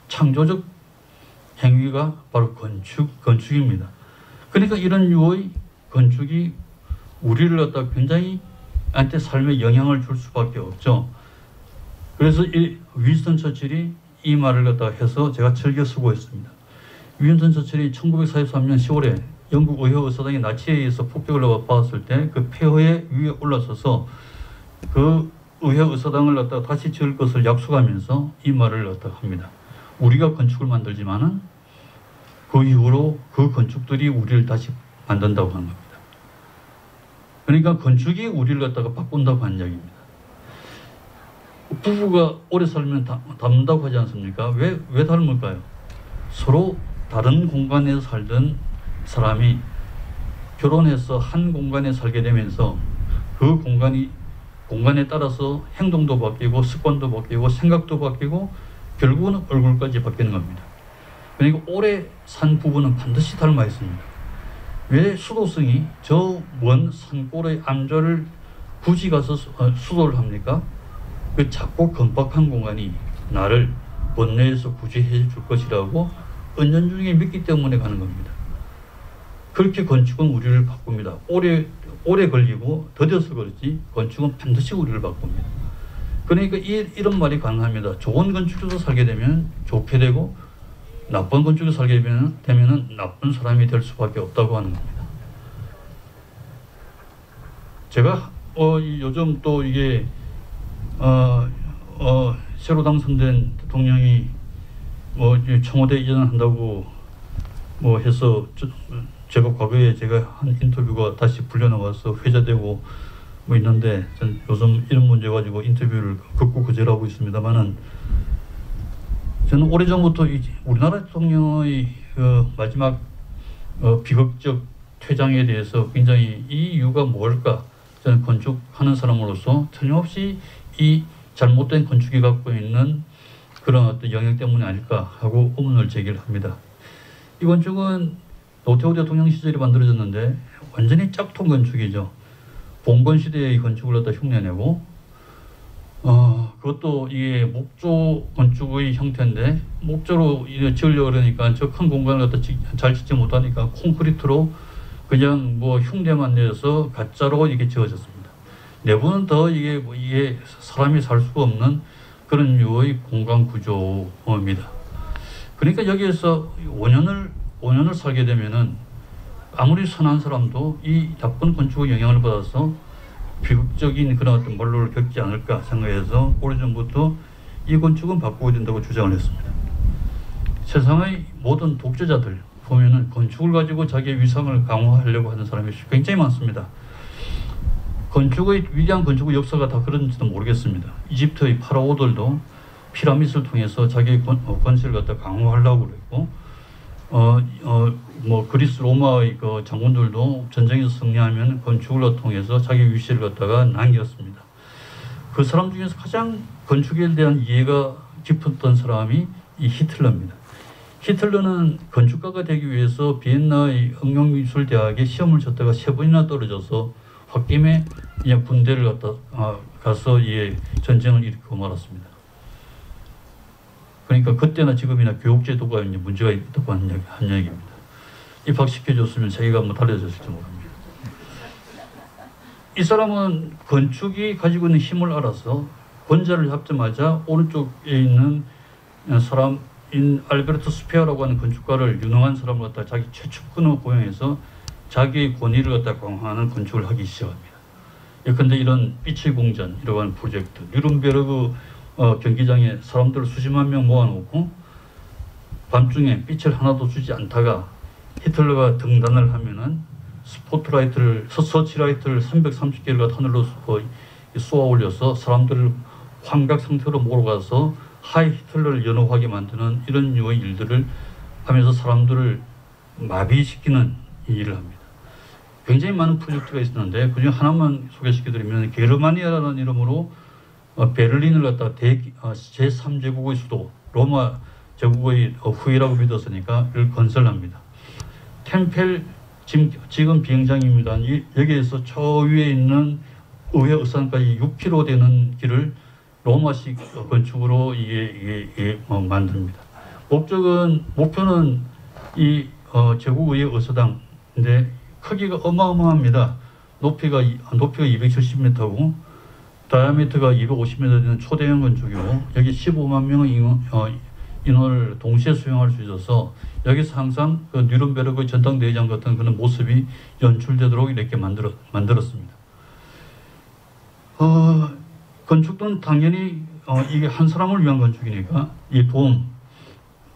Speaker 1: 창조적 행위가 바로 건축입니다. 그러니까 이런 유의 건축이 우리를 갖다 굉장히 한테 삶에 영향을 줄 수밖에 없죠. 그래서 윈스턴 처칠이 이 말을 갖다 해서 제가 즐겨 쓰고 있습니다. 윈스턴 처칠이 1943년 10월에 영국 의회의사당이 나치에 의해서 폭격을 받았을 때 그 폐허의 위에 올라서서 그 의회의사당을 갖다 다시 지을 것을 약속하면서 이 말을 갖다 합니다. 우리가 건축을 만들지만은 그 이후로 그 건축들이 우리를 다시 만든다고 하는 겁니다. 그러니까 건축이 우리를 갖다가 바꾼다고 하는 이야기입니다. 부부가 오래 살면 닮는다고 하지 않습니까? 왜 닮을까요? 서로 다른 공간에서 살던 사람이 결혼해서 한 공간에 살게 되면서 그 공간에 따라서 행동도 바뀌고 습관도 바뀌고 생각도 바뀌고 결국은 얼굴까지 바뀌는 겁니다. 그러니까 오래 산 부부는 반드시 닮아 있습니다. 왜 수도승이 저 먼 산골의 암자를 굳이 가서 수도를 합니까? 그 작고 건박한 공간이 나를 번뇌에서 구제해 줄 것이라고 은연중에 믿기 때문에 가는 겁니다. 그렇게 건축은 우리를 바꿉니다. 오래 걸리고 더뎌서 그렇지 건축은 반드시 우리를 바꿉니다. 그러니까 이런 말이 가능합니다. 좋은 건축에서 살게 되면 좋게 되고 나쁜 건축에서 살게 되면 나쁜 사람이 될 수밖에 없다고 하는 겁니다. 제가 요즘 또 이게 새로 당선된 대통령이 청와대 이전한다고 해서 제가 과거에 제가 한 인터뷰가 다시 불려나와서 회자되고 있는데 전 요즘 이런 문제 가지고 인터뷰를 극구 거절하고 있습니다만은 저는 오래전부터 우리나라 대통령의 마지막 비극적 퇴장에 대해서 굉장히 이 이유가 뭘까? 저는 건축하는 사람으로서 틀림없이 이 잘못된 건축이 갖고 있는 그런 어떤 영향 때문이 아닐까 하고 의문을 제기를 합니다. 이 건축은 노태우 대통령 시절에 만들어졌는데 완전히 짝퉁 건축이죠. 봉건 시대의 건축을 갖다 흉내내고 그것도 이게 목조 건축의 형태인데 목조로 지으려고 그러니까 저 큰 공간을 갖다 잘 짓지 못하니까 콘크리트로 그냥 흉내만 내서 가짜로 이게 지어졌습니다. 내부는 더 이게 사람이 살 수가 없는 그런 류의 공간 구조입니다. 그러니까 여기에서 5년을 살게 되면은 아무리 선한 사람도 이 나쁜 건축의 영향을 받아서 비극적인 그런 어떤 원로를 겪지 않을까 생각해서 오래전부터 이 건축은 바꾸어야 된다고 주장을 했습니다. 세상의 모든 독재자들 보면은 건축을 가지고 자기의 위상을 강화하려고 하는 사람이 굉장히 많습니다. 위대한 건축의 역사가 다 그런지도 모르겠습니다. 이집트의 파라오들도 피라미드를 통해서 자기의 권세를 갖다 강화하려고 그랬고, 그리스 로마의 그 장군들도 전쟁에서 승리하면 건축을 통해서 자기 위세를 갖다가 남겼습니다. 그 사람 중에서 가장 건축에 대한 이해가 깊었던 사람이 이 히틀러입니다. 히틀러는 건축가가 되기 위해서 비엔나의 응용미술대학에 시험을 쳤다가 3번이나 떨어져서 홧김에 그냥 군대를 가서 전쟁을 일으키고 말았습니다. 그러니까 그때나 지금이나 교육제도가 이제 문제가 있다고 한 이야기입니다. 입학시켜줬으면 세계가 달라졌을지 모릅니다. 이 사람은 건축이 가지고 있는 힘을 알아서 권자를 잡자마자 오른쪽에 있는 사람인 알베르토 스페어라고 하는 건축가를 유능한 사람을 갖다 자기 최측근으로 고용해서 자기의 권위를 갖다 강화하는 건축을 하기 시작합니다. 예컨대 이런 빛의 공전이라고 하는 프로젝트, 뉘른베르그 경기장에 사람들을 수십만 명 모아놓고 밤중에 빛을 하나도 주지 않다가 히틀러가 등단을 하면은 스포트라이트를 서치라이트를 330개를 하늘로 쏘아 올려서 사람들을 환각 상태로 몰아가서 하이 히틀러를 연호하게 만드는 이런 류의 일들을 하면서 사람들을 마비시키는 일을 합니다. 굉장히 많은 프로젝트가 있었는데 그중 하나만 소개시켜드리면 게르마니아라는 이름으로 베를린을 갖다 제3제국의 수도 로마 제국의 후예라고 믿었으니까 이를 건설합니다. 템펠 지금 비행장입니다. 여기에서 저 위에 있는 의회 의산까지 6km 되는 길을 로마식 건축으로 만듭니다. 목표는 이 제국의회 의사당인데 크기가 어마어마합니다. 높이가 270m고 다이아미터가 250m 되는 초대형 건축이고 여기 15만 명의 인원을 동시에 수용할 수 있어서 여기서 항상 그 뉘른베르크 전당대회장 같은 그런 모습이 연출되도록 이렇게 만들었습니다. 건축도 당연히 이게 한 사람을 위한 건축이니까 이 도움을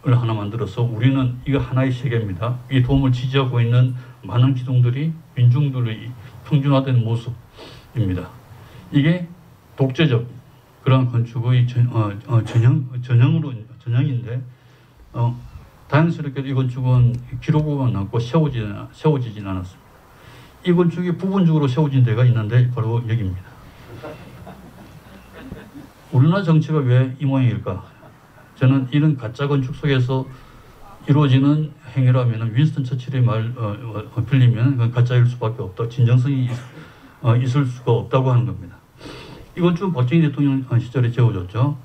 Speaker 1: 하나 만들어서 우리는 이거 하나의 세계입니다. 이 도움을 지지하고 있는 많은 기둥들이 민중들의 평준화된 모습입니다. 이게 독재적 그런 건축의 전형인데 다행스럽게도 이 건축은 기록으로만 남고 세워지진 않았습니다. 이 건축이 부분적으로 세워진 데가 있는데 바로 여기입니다. 우리나라 정치가 왜 이 모양일까? 저는 이런 가짜 건축 속에서 이루어지는 행위라면 윈스턴 처칠의 말 빌리면 그건 가짜일 수밖에 없다. 진정성이 있을 수가 없다고 하는 겁니다. 이 건축은 박정희 대통령 시절에 지어졌죠.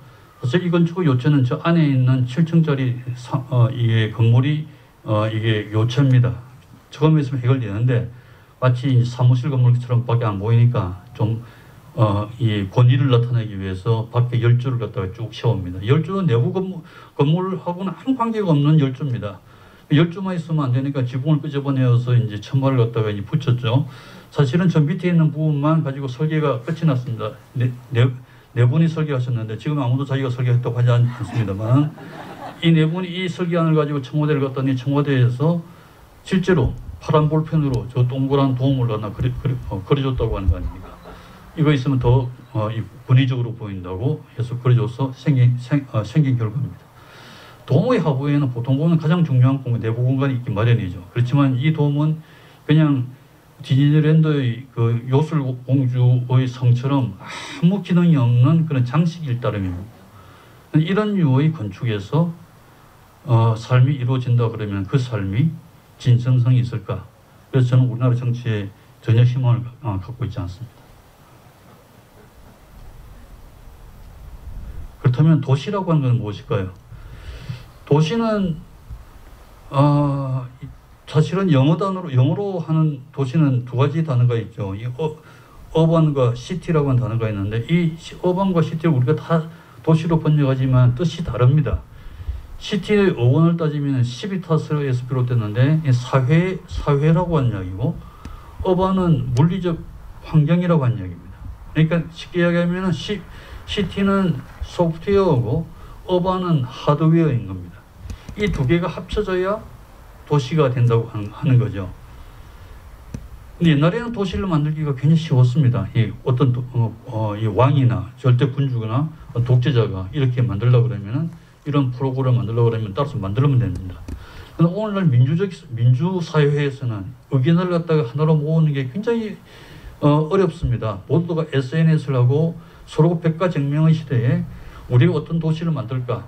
Speaker 1: 사실 이 건축의 요체는 저 안에 있는 7층짜리 이게 건물이 이게 요체입니다. 저거만 있으면 해결되는데 마치 사무실 건물처럼밖에 안 보이니까 좀 이 권위를 나타내기 위해서 밖에 열조를 갖다가 쭉 세웁니다. 열조는 내부 건물하고는 아무 관계가 없는 열조입니다. 열조만 있으면 안 되니까 지붕을 끄집어내어서 이제 천막을 갖다가 이제 붙였죠. 사실은 저 밑에 있는 부분만 가지고 설계가 끝이 났습니다. 네 분이 설계하셨는데 지금 아무도 자기가 설계했다고 하지 않습니다만 이 네 분이 이 설계안을 가지고 청와대를 갔더니 청와대에서 실제로 파란 볼펜으로 저 동그란 도움을 하나 그려줬다고 하는 거 아닙니까? 이거 있으면 더 권위적으로 보인다고 해서 그려줘서 생긴 결과입니다. 도움의 하부에는 보통 보면 가장 중요한 내부 공간이 있기 마련이죠. 그렇지만 이 도움은 그냥 디즈니랜드의 그 요술공주의 성처럼 아무 기능이 없는 그런 장식일 따름입니다. 이런 류의 건축에서 삶이 이루어진다 그러면 그 삶이 진정성이 있을까? 그래서 저는 우리나라 정치에 전혀 희망을 갖고 있지 않습니다. 그렇다면 도시라고 하는 건 무엇일까요? 도시는 사실은 영어로 하는 도시는 두 가지 단어가 있죠. 이 어반과 시티라고 하는 단어가 있는데 이 어반과 시티를 우리가 다 도시로 번역하지만 뜻이 다릅니다. 시티의 어원을 따지면 시비타스에서 비롯됐는데 사회라고 하는 이야기고 어반은 물리적 환경이라고 하는 이야기입니다. 그러니까 쉽게 이야기하면 시티는 소프트웨어고 어반은 하드웨어인 겁니다. 이 두 개가 합쳐져야 도시가 된다고 하는 거죠. 근데 옛날에는 도시를 만들기가 굉장히 쉬웠습니다. 이 어떤 이 왕이나 절대 군주거나 독재자가 이렇게 만들려고 그러면은 이런 프로그램을 만들려고 그러면 따라서 만들면 됩니다. 그런데 오늘날 민주사회에서는 의견을 갖다가 하나로 모으는 게 굉장히 어렵습니다. 모두가 SNS를 하고 서로 백과쟁명의 시대에 우리가 어떤 도시를 만들까,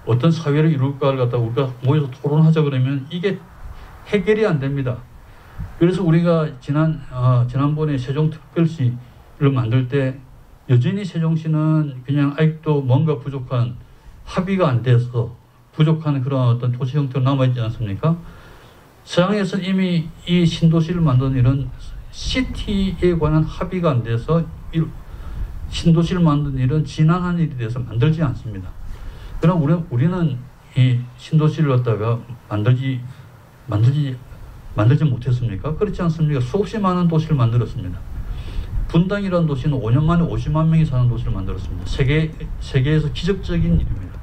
Speaker 1: 어떤 사회를 이룰까를 갖다가 우리가 모여서 토론하자 그러면 이게 해결이 안 됩니다. 그래서 우리가 지난번에 세종특별시를 만들 때 여전히 세종시는 그냥 아직도 뭔가 부족한 합의가 안 돼서 부족한 그런 어떤 도시 형태로 남아있지 않습니까? 서양에서는 이미 이 신도시를 만드는 이런 시티에 관한 합의가 안 돼서 신도시를 만드는 일은 지난한 일이 돼서 만들지 않습니다. 그럼 우리는 이 신도시를 갖다가 만들지 못했습니까? 그렇지 않습니까? 수없이 많은 도시를 만들었습니다. 분당이라는 도시는 5년 만에 50만 명이 사는 도시를 만들었습니다. 세계에서 기적적인 일입니다.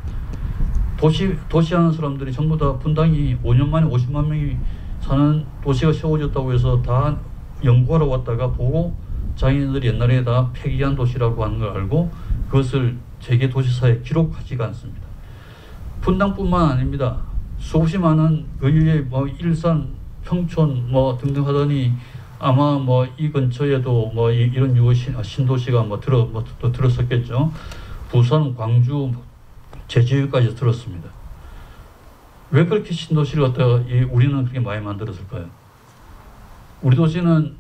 Speaker 1: 도시 하는 사람들이 전부 다 분당이 5년 만에 50만 명이 사는 도시가 세워졌다고 해서 다 연구하러 왔다가 보고 자기네들이 옛날에 다 폐기한 도시라고 하는 걸 알고 그것을 세계 도시사에 기록하지가 않습니다. 분당뿐만 아닙니다. 수없이 많은 그 위에 뭐 일산, 평촌 뭐 등등 하더니 아마 뭐 이 근처에도 뭐 이런 유의 신도시가 또 들었었겠죠. 부산, 광주, 제주까지 들었습니다. 왜 그렇게 신도시를 갖다가 우리는 그렇게 많이 만들었을까요? 우리 도시는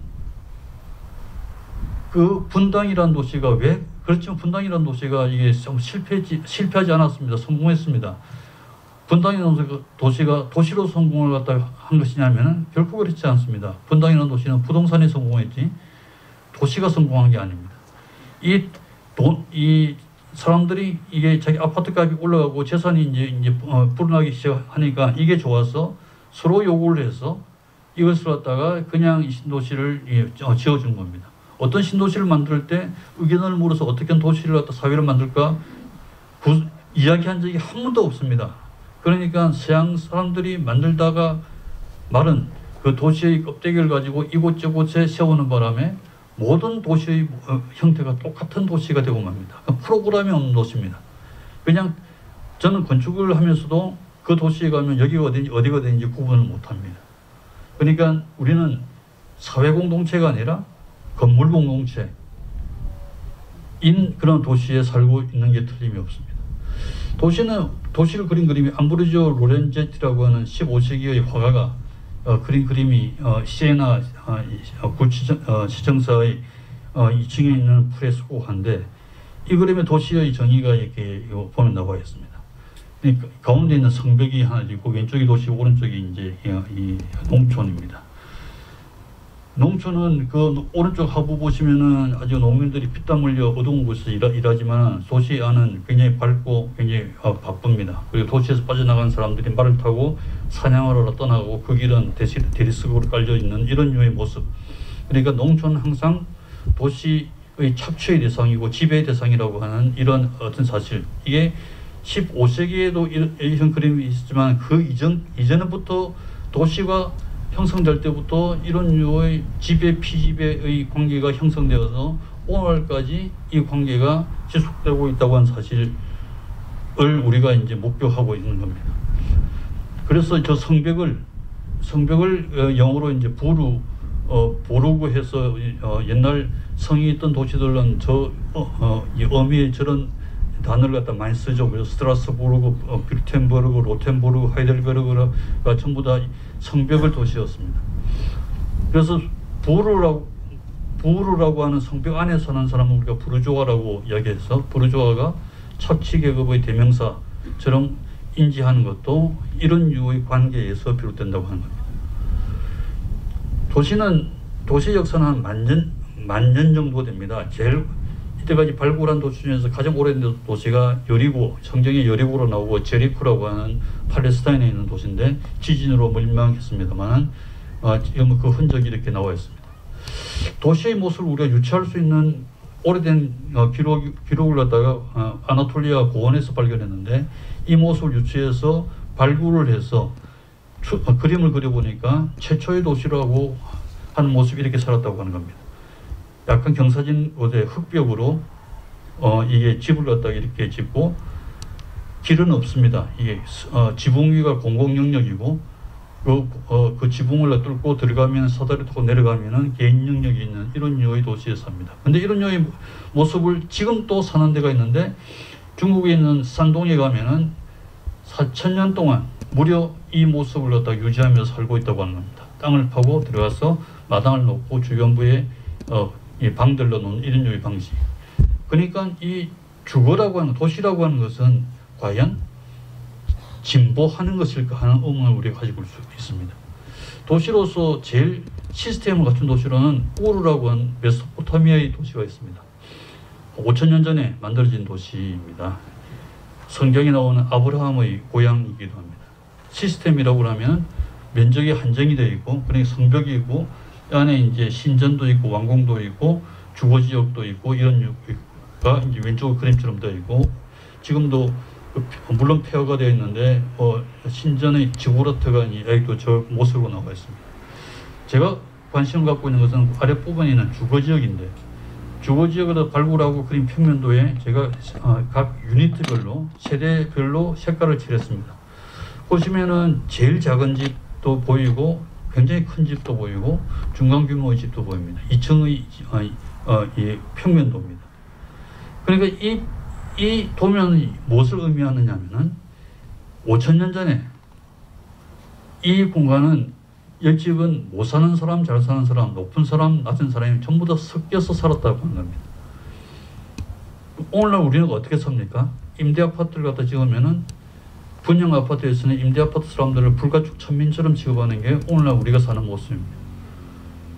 Speaker 1: 그 분당이라는 도시가 왜 그렇지만 분당이라는 도시가 이게 좀 실패하지 않았습니다. 성공했습니다. 분당이라는 도시가 도시로 성공을 갖다 한 것이냐면은 결코 그렇지 않습니다. 분당이라는 도시는 부동산이 성공했지 도시가 성공한 게 아닙니다. 이 사람들이 이게 자기 아파트 값이 올라가고 재산이 이제 불어나기 시작하니까 이게 좋아서 서로 요구를 해서 이것을 갖다가 그냥 이 신도시를 지어준 겁니다. 어떤 신도시를 만들 때 의견을 물어서 어떻게 도시를 갖다 사회를 만들까 이야기한 적이 한 번도 없습니다. 그러니까 서양 사람들이 만들다가 말은 그 도시의 껍데기를 가지고 이곳저곳에 세우는 바람에 모든 도시의 형태가 똑같은 도시가 되고 맙니다. 프로그램이 없는 도시입니다. 그냥 저는 건축을 하면서도 그 도시에 가면 여기가 어디가 되는지 구분을 못합니다. 그러니까 우리는 사회 공동체가 아니라 건물 공동체인 그런 도시에 살고 있는 게 틀림이 없습니다. 도시를 그린 그림이 암브로지오 로렌제티라고 하는 15세기의 화가가 그린 그림이 시에나 시청사의 2층에 있는 프레스코화인데 이 그림의 도시의 정의가 이렇게 보면 나와 있습니다. 그러니까 가운데 있는 성벽이 하나 있고 왼쪽이 도시, 오른쪽이 이제 이 농촌입니다. 농촌은 그 오른쪽 하부 보시면은 아주 농민들이 피땀 흘려 어두운 곳에서 일하지만 도시 안은 굉장히 밝고 굉장히 바쁩니다. 그리고 도시에서 빠져나간 사람들이 말을 타고 사냥하러 떠나고 그 길은 대리석으로 깔려 있는 이런 류의 모습. 그러니까 농촌은 항상 도시의 착취의 대상이고 지배의 대상이라고 하는 이런 어떤 사실. 이게 15세기에도 이런 그림이 있었지만 그 이전부터 도시가 형성될 때부터 이런 류의 지배 피지배의 관계가 형성되어서 오늘까지 이 관계가 지속되고 있다고 하는 사실을 우리가 이제 목격하고 있는 겁니다. 그래서 저 성벽을 영어로 이제 보루고 해서 옛날 성이 있던 도시들은 이 어미의 저런 단어를 갖다 많이 쓰죠. 그래서 스트라스부르크, 뷰텐버르크, 로텐부르크, 하이델베르크가 전부 다 성벽을 도시였습니다. 그래서 부르라고 하는 성벽 안에 사는 사람을 우리가 부르조아라고 이야기해서 부르조아가 착취 계급의 대명사처럼 인지하는 것도 이런 유의 관계에서 비롯된다고 하는 겁니다. 도시 역사는 한 만 년 정도 됩니다. 제일 이때까지 발굴한 도시 중에서 가장 오래된 도시가 여리고, 성경의 여리고로 나오고 제리코라고 하는 팔레스타인에 있는 도시인데 지진으로 멸망했습니다만 지금 그 흔적이 이렇게 나와 있습니다. 도시의 모습을 우리가 유추할 수 있는 오래된 기록을 갖다가 아나톨리아 고원에서 발견했는데 이 모습을 유추해서 발굴을 해서 그림을 그려보니까 최초의 도시라고 하는 모습이 이렇게 살았다고 하는 겁니다. 약간 경사진 곳에 흙벽으로 이게 집을 갖다가 이렇게 짓고 길은 없습니다. 이게 지붕 위가 공공 영역이고 그 지붕을 뚫고 들어가면 사다리 타고 내려가면은 개인 영역이 있는 이런 류의 도시에 삽니다. 근데 이런 류의 모습을 지금 또 사는 데가 있는데 중국에 있는 산동에 가면은 4,000년 동안 무려 이 모습을 갖다가 유지하면서 살고 있다고 하는 겁니다. 땅을 파고 들어가서 마당을 놓고 주변부에 이 방들로 놓은 이런 류의 방식. 그러니까 이 주거라고 하는 도시라고 하는 것은 과연 진보하는 것일까 하는 의문을 우리가 가지고 올 수 있습니다. 도시로서 제일 시스템을 갖춘 도시로는 우르라고 하는 메소포타미아의 도시가 있습니다. 5,000년 전에 만들어진 도시입니다. 성경에 나오는 아브라함의 고향이기도 합니다. 시스템이라고 하면 면적이 한정이 되어 있고, 그러니까 성벽이 있고, 안에 이제 신전도 있고, 왕궁도 있고, 주거 지역도 있고 이런 가 이제 왼쪽 그림처럼 되어 있고 지금도 물론 폐허가 되어 있는데 신전의 지구로트가 아직도 저 모습으로 나와 있습니다. 제가 관심을 갖고 있는 것은 아래 부분에 있는 주거 지역인데 주거 지역을 발굴하고 그린 평면도에 제가 각 유니트별로 세대별로 색깔을 칠했습니다. 보시면은 제일 작은 집도 보이고 굉장히 큰 집도 보이고 중간 규모의 집도 보입니다. 2층의 이 평면도입니다. 그러니까 이 도면이 무엇을 의미하느냐면은 5,000년 전에 이 공간은 옆집은 못 사는 사람, 잘 사는 사람, 높은 사람, 낮은 사람이 전부 다 섞여서 살았다고 하는 겁니다. 오늘날 우리는 어떻게 삽니까? 임대 아파트를 갖다 지으면은 분양 아파트에서는 임대 아파트 사람들을 불가촉 천민처럼 취급하는 게 오늘날 우리가 사는 모습입니다.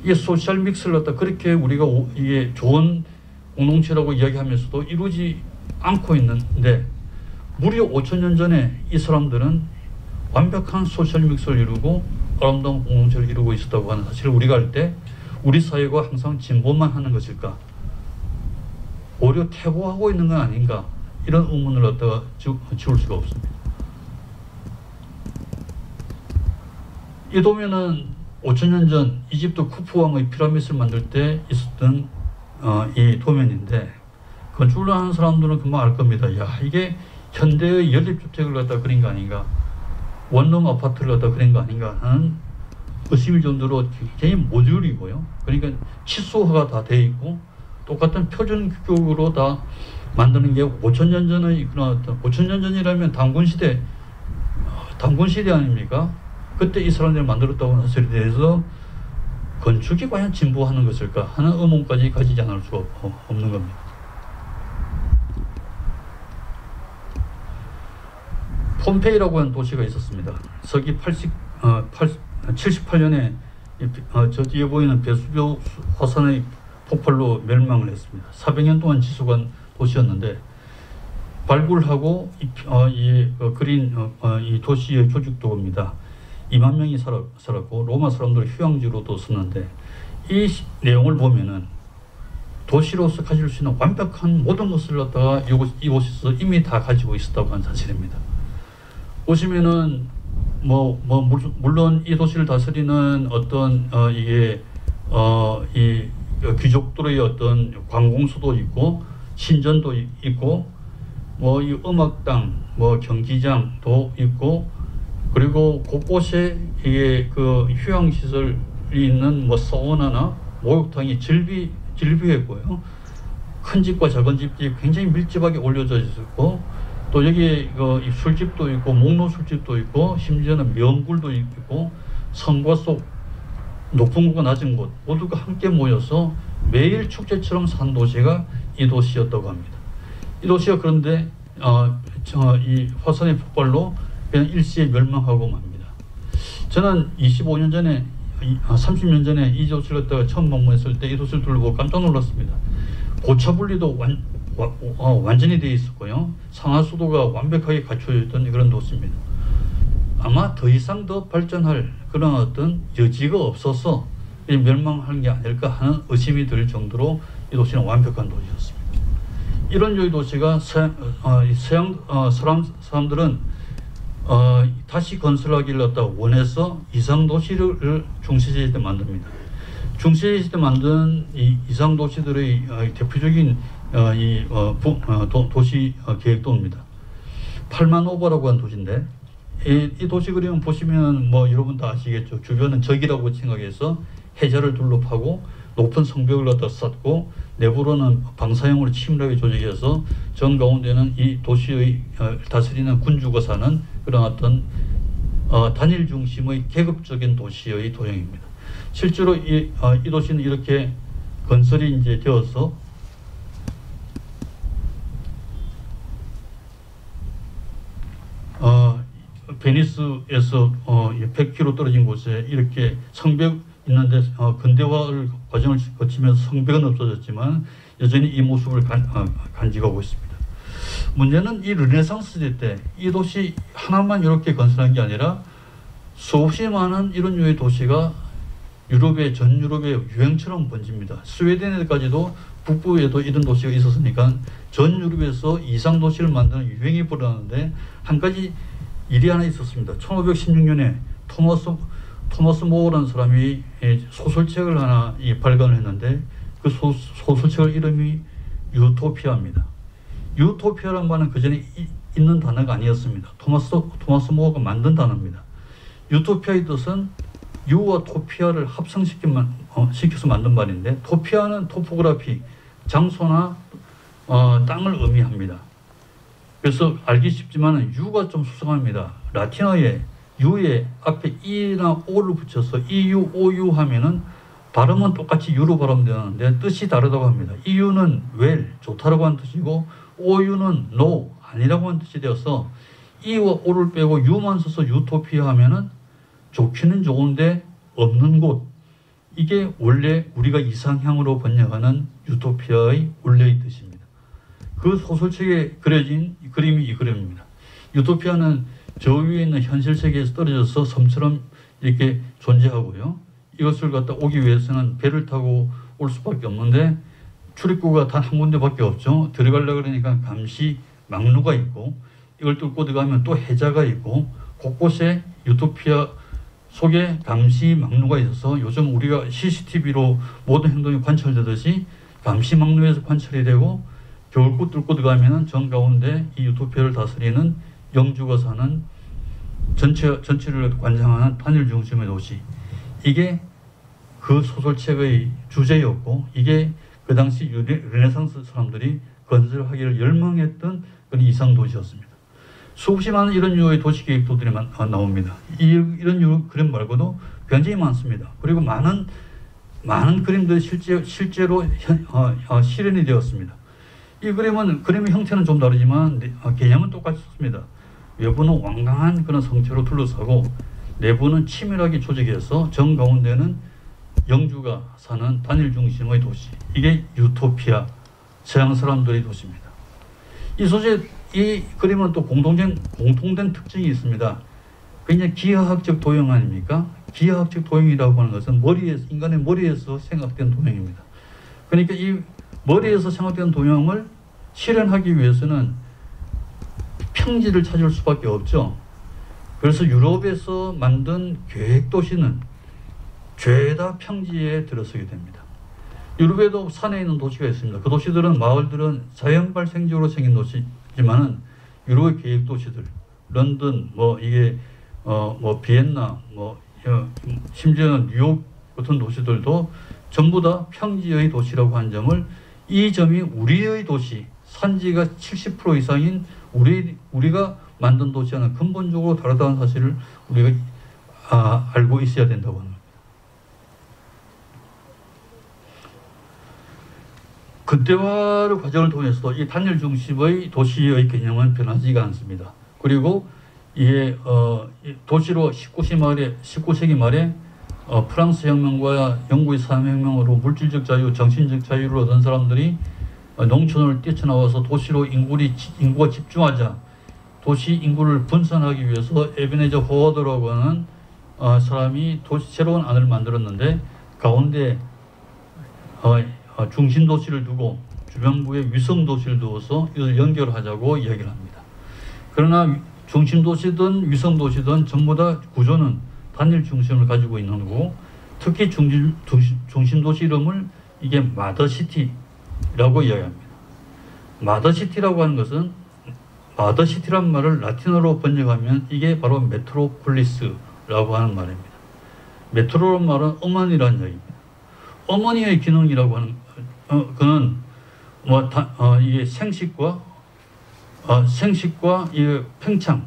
Speaker 1: 이게 소셜 믹스를 갖다 그렇게 우리가 이게 좋은 공동체라고 이야기하면서도 이루지 않고 있는데 무려 5,000년 전에 이 사람들은 완벽한 소셜 믹스를 이루고 아름다운 공동체를 이루고 있었다고 하는 사실을 우리가 알 때 우리 사회가 항상 진보만 하는 것일까? 오히려 퇴보하고 있는 건 아닌가? 이런 의문을 갖다가 지울 수가 없습니다. 이 도면은 5,000년 전 이집트 쿠프 왕의 피라미드를 만들 때 있었던 이 도면인데 건축을 하는 사람들은 금방 알 겁니다. 야, 이게 현대의 연립주택을 갖다 그린 거 아닌가? 원룸 아파트를 갖다 그린 거 아닌가 하는 의심일 정도로 굉장히 모듈이고요. 그러니까 치수화가 다 돼 있고 똑같은 표준 규격으로 다 만드는 게 5,000년 전에 일어났던 5,000년 전이라면 단군시대 아닙니까? 그때 이 사람들이 만들었다고 하는 사실에 대해서 건축이 과연 진보하는 것일까 하는 의문까지 가지지 않을 수가 없는 겁니다. 폼페이라고 하는 도시가 있었습니다. 서기 78년에 저 뒤에 보이는 베수비오 화산의 폭발로 멸망을 했습니다. 400년 동안 지속한 도시였는데 발굴하고 그린 이 도시의 조직도입니다. 2만 명이 살았고 로마 사람들을 휴양지로도 썼는데 이 내용을 보면은 도시로서 가질 수 있는 완벽한 모든 것을 갖다가 이곳에서 이미 다 가지고 있었다고 하는 사실입니다. 보시면은 물론 이 도시를 다스리는 어떤 이 귀족들의 어떤 관공서도 있고 신전도 있고 이 음악당 경기장도 있고 그리고 곳곳에 이게 그 휴양 시설이 있는 사우나나 목욕탕이 질비했고요. 큰 집과 작은 집이 굉장히 밀집하게 올려져 있었고. 또 여기에 술집도 있고 목로 술집도 있고 심지어는 명굴도 있고 성과 속 높은 곳과 낮은 곳 모두가 함께 모여서 매일 축제처럼 산 도시가 이 도시였다고 합니다. 이 도시가 그런데 이 화산의 폭발로 그냥 일시에 멸망하고 맙니다. 저는 25년 전에 30년 전에 이 도시를 갖다가 처음 방문했을 때 이 도시를 둘러보고 깜짝 놀랐습니다. 고차분리도 완전히 되어 있었고요. 상하수도가 완벽하게 갖춰져 있던 그런 도시입니다. 아마 더 이상 더 발전할 그런 어떤 여지가 없어서 멸망하는 게 아닐까 하는 의심이 들 정도로 이 도시는 완벽한 도시였습니다. 이런 류의 도시가 서양 사람들은 다시 건설하기를 갖다 원해서 이상도시를 중세시대 때 만듭니다. 중세시대 때 만든 이 이상도시들의 대표적인 도시 계획도입니다. 팔만오버라고 하는 도시인데 이 도시 그림을 보시면 여러분 다 아시겠죠. 주변은 적이라고 생각해서 해저를 둘러파고 높은 성벽을 갖다 쌓고 내부로는 방사형으로 치밀하게 조직해서 전 가운데는 이 도시의 다스리는 군주가 사는 그런 어떤 단일 중심의 계급적인 도시의 도형입니다. 실제로 이 도시는 이렇게 건설이 이제 되어서 베니스에서 100km 떨어진 곳에 이렇게 성벽 있는데 근대화를 과정을 거치면서 성벽은 없어졌지만 여전히 이 모습을 간직하고 있습니다. 문제는 이 르네상스 시대 때 이 도시 하나만 이렇게 건설한 게 아니라 수없이 많은 이런 류의 도시가 유럽의 전 유럽의 유행처럼 번집니다. 스웨덴에까지도 북부에도 이런 도시가 있었으니까 전 유럽에서 이상 도시를 만드는 유행이 벌어졌는데 한 가지 일이 하나 있었습니다. 1516년에 토마스 모어라는 사람이 소설책을 하나 발간을 했는데 그 소설책의 이름이 유토피아입니다. 유토피아라는 말은 그 전에 있는 단어가 아니었습니다. 토마스 모어가 만든 단어입니다. 유토피아의 뜻은 유와 토피아를 합성시켜서 만든 말인데, 토피아는 토포그래피, 장소나 땅을 의미합니다. 그래서 알기 쉽지만 유가 좀 수상합니다. 라틴어에 유에 앞에 이나 오를 붙여서 이유, 오유 하면은 발음은 똑같이 유로 발음되는데 뜻이 다르다고 합니다. 이유는 well, 좋다라고 하는 뜻이고, 오유는 no, 아니라고 하는 뜻이 되어서 이와 오를 빼고 유만 써서 유토피아 하면은 좋기는 좋은데 없는 곳. 이게 원래 우리가 이상향으로 번역하는 유토피아의 원래의 뜻입니다. 그 소설책에 그려진 그림이 이 그림입니다. 유토피아는 저 위에 있는 현실 세계에서 떨어져서 섬처럼 이렇게 존재하고요. 이것을 갖다 오기 위해서는 배를 타고 올 수밖에 없는데 출입구가 단 한 군데밖에 없죠. 들어가려고 그러니까 감시 막루가 있고, 이걸 뚫고 들어가면 또 해자가 있고, 곳곳에 유토피아 속에 감시 막루가 있어서 요즘 우리가 CCTV로 모든 행동이 관찰되듯이 감시 막루에서 관찰이 되고, 겨울꽃 뚫고 들어가면은 정 가운데 이 유토피아를 다스리는 영주가 사는 전체를 관장하는 단일 중심의 도시. 이게 그 소설책의 주제였고, 이게 그 당시 르네상스 사람들이 건설하기를 열망했던 그런 이상 도시였습니다. 수없이 많은 이런 유의 도시 계획도들이 나옵니다. 이런 유 그림 말고도 굉장히 많습니다. 그리고 많은 그림들이 실제로 실현이 되었습니다. 이 그림의 형태는 좀 다르지만 개념은 똑같습니다. 외부는 완강한 그런 성체로 둘러싸고 내부는 치밀하게 조직해서 정 가운데는 영주가 사는 단일 중심의 도시. 이게 유토피아, 서양 사람들의 도시입니다. 이 그림은 또 공통된 특징이 있습니다. 굉장히 기하학적 도형 아닙니까? 기하학적 도형이라고 하는 것은 인간의 머리에서 생각된 도형입니다. 그러니까 이 머리에서 생각된 도형을 실현하기 위해서는 평지를 찾을 수밖에 없죠. 그래서 유럽에서 만든 계획도시는 죄다 평지에 들어서게 됩니다. 유럽에도 산에 있는 도시가 있습니다. 그 도시들은, 마을들은 자연 발생적으로 생긴 도시지만은 유럽의 계획도시들, 런던, 비엔나, 심지어는 뉴욕 같은 도시들도 전부 다 평지의 도시라고 한 점을, 이 점이 우리의 도시, 산지가 70% 이상인 우리가 만든 도시와는 근본적으로 다르다는 사실을 우리가 알고 있어야 된다고 합니다. 근대화 과정을 통해서도 이 단일 중심의 도시의 개념은 변하지가 않습니다. 그리고 이게 도시로 19세기 말에 프랑스 혁명과 영국의 산업혁명으로 물질적 자유, 정신적 자유를 얻은 사람들이 농촌을 뛰쳐나와서 도시로 인구가 집중하자 도시 인구를 분산하기 위해서 에베네저 호워드라고 하는 사람이 새로운 안을 만들었는데, 가운데 중심 도시를 두고 주변부에 위성 도시를 두어서 이걸 연결하자고 이야기를 합니다. 그러나 중심 도시든 위성 도시든 전부 다 구조는 단일 중심을 가지고 있는 거고, 특히 중심 도시 이름을 이게 마더시티라고 이야기합니다. 마더시티라고 하는 것은, 마더시티란 말을 라틴어로 번역하면 이게 바로 메트로폴리스라고 하는 말입니다. 메트로란 말은 어머니라는 이야기입니다. 어머니의 기능이라고 하는 그는 이게 생식과 이 팽창,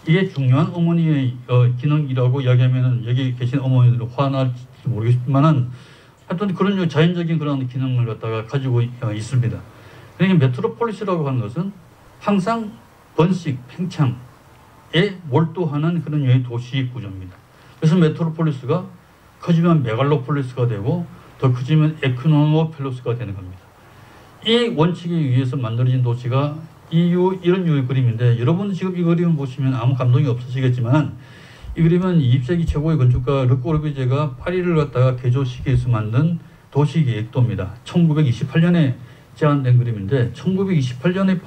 Speaker 1: 이게 중요한 어머니의 기능이라고 이야기하면은 여기 계신 어머니들은 화날지 모르겠지만은 하여튼 그런 자연적인 그런 기능을 갖다가 가지고 있습니다. 그러니까 메트로폴리스라고 하는 것은 항상 번식, 팽창에 몰두하는 그런 유의 도시 구조입니다. 그래서 메트로폴리스가 커지면 메갈로폴리스가 되고 더 커지면 에크노모폴리스가 되는 겁니다. 이 원칙에 의해서 만들어진 도시가 이런 유의 그림인데, 여러분 지금 이 그림을 보시면 아무 감동이 없으시겠지만 그러면 20세기 최고의 건축가 르꼬르비제가 파리를 갖다가 개조시키기 위해서 만든 도시계획도입니다. 1928년에 제안된 그림인데 1928년에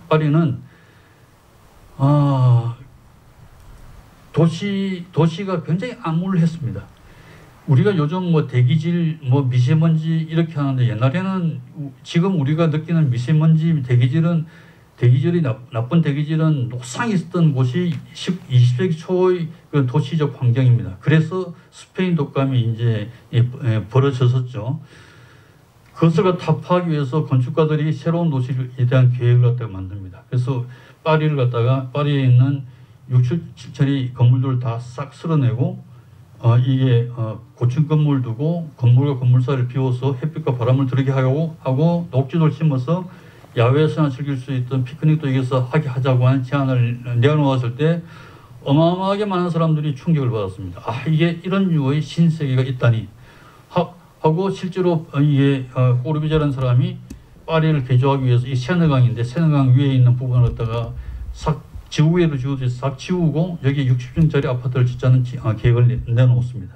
Speaker 1: 파리는 도시가 굉장히 암울했습니다. 우리가 요즘 뭐 대기질, 뭐 미세먼지 이렇게 하는데 옛날에는 지금 우리가 느끼는 미세먼지, 대기질이 나쁜 대기질은 노상이 있었던 곳이 20세기 초의 그 도시적 환경입니다. 그래서 스페인 독감이 이제 벌어졌었죠. 그것을 타파하기 위해서 건축가들이 새로운 도시에 대한 계획을 갖다가 만듭니다. 그래서 파리에 있는 6, 7천의 건물들을 다 싹 쓸어내고 이게 고층 건물 두고 건물과 건물 사이를 비워서 햇빛과 바람을 들게 하고 녹지를 심어서 야외에서나 즐길 수 있던 피크닉도 여기서 하자고 하는 제안을 내놓았을 때 어마어마하게 많은 사람들이 충격을 받았습니다. 이게 이런 류의 신세계가 있다니 하고 실제로 이게 꼬르비제라는 사람이 파리를 개조하기 위해서 이 세느강인데 세느강 위에 있는 부분을 갖다가 지구 위에도 싹 지우고 여기 60층짜리 아파트를 짓자는 계획을 내놓습니다.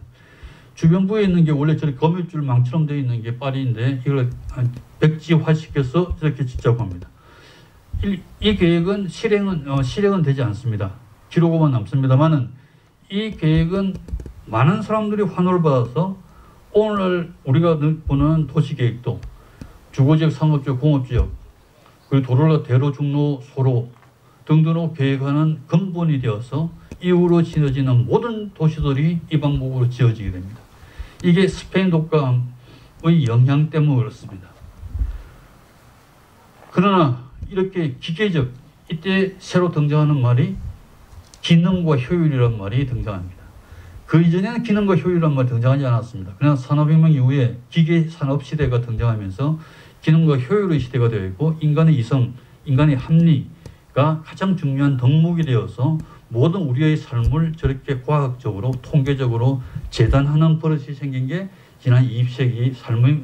Speaker 1: 주변부에 있는 게 원래 저렇게 거미줄 망처럼 되어 있는 게 파리인데 이걸 백지화시켜서 이렇게 짓자고 합니다. 이 계획은 실행은 되지 않습니다. 기록으로만 남습니다만은 이 계획은 많은 사람들이 환호를 받아서 오늘 우리가 보는 도시계획도 주거지역, 상업지역, 공업지역 그리고 도로가 대로, 중로, 소로 등등으로 계획하는 근본이 되어서 이후로 지어지는 모든 도시들이 이 방법으로 지어지게 됩니다. 이게 스페인 독감의 영향 때문에 그렇습니다. 그러나 이렇게 기계적 이때 새로 등장하는 말이 기능과 효율이라는 말이 등장합니다. 그 이전에는 기능과 효율이라는 말이 등장하지 않았습니다. 그러나 산업혁명 이후에 기계 산업 시대가 등장하면서 기능과 효율의 시대가 되어 있고 인간의 이성, 인간의 합리가 가장 중요한 덕목이 되어서 모든 우리의 삶을 저렇게 과학적으로 통계적으로 재단하는 버릇이 생긴 게 지난 20세기 삶의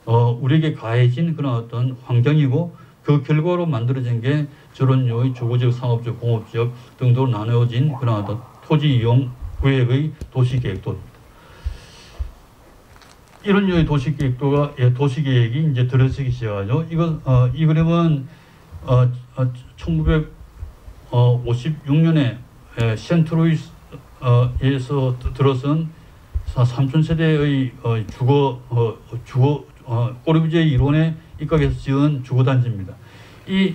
Speaker 1: 우리에게 가해진 그런 어떤 환경이고 그 결과로 만들어진 게 저런 류의 주거지역, 상업지역, 공업지역 등으로 나누어진 그런 어떤 토지 이용 구획의 도시계획도입니다. 이런 류의 도시계획이 이제 들어서기 시작하죠. 이 그림은 1956년에 센트루이스에서 들어선 3000세대의 꼬르비제 이론에 입각해서 지은 주거단지입니다. 이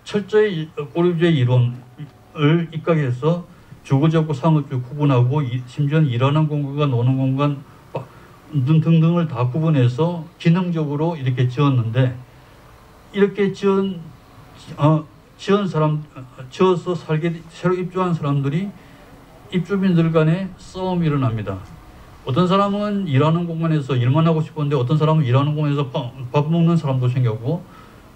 Speaker 1: 철저히 꼬르비제 이론을 입각해서 주거지역과 상업지역 구분하고 심지어는 일하는 공간과 노는 공간 등등을 다 구분해서 기능적으로 이렇게 지었는데 이렇게 지어서 새로 입주한 사람들이 입주민들 간에 싸움이 일어납니다. 어떤 사람은 일하는 공간에서 일만 하고 싶었는데 어떤 사람은 일하는 공간에서 밥 먹는 사람도 생겼고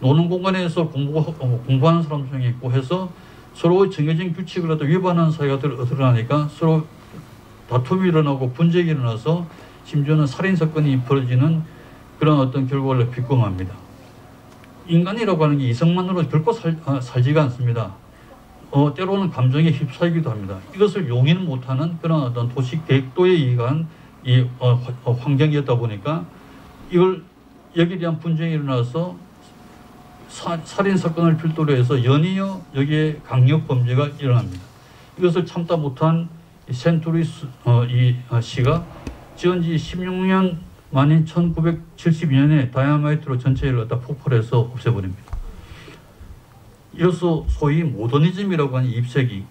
Speaker 1: 노는 공간에서 공부하는 사람도 생겼고 해서 서로 정해진 규칙을 갖다 위반하는 사이가 드러나니까 서로 다툼이 일어나고 분쟁이 일어나서 심지어는 살인사건이 벌어지는 그런 어떤 결과를 빗고맙니다. 인간이라고 하는 게 이성만으로 결코 살지가 않습니다. 때로는 감정에 휩싸이기도 합니다. 이것을 용인 못하는 그런 어떤 도시 계획도에 의한 이 환경이었다 보니까 여기에 대한 분쟁이 일어나서 살인 사건을 필두로 해서 연이어 여기에 강력 범죄가 일어납니다. 이것을 참다 못한 센투리스 시가 지은 지 16년 만인 1972년에 다이아마이트로 전체를 갖다 폭발해서 없애버립니다. 이로써 소위 모더니즘이라고 하는 20세기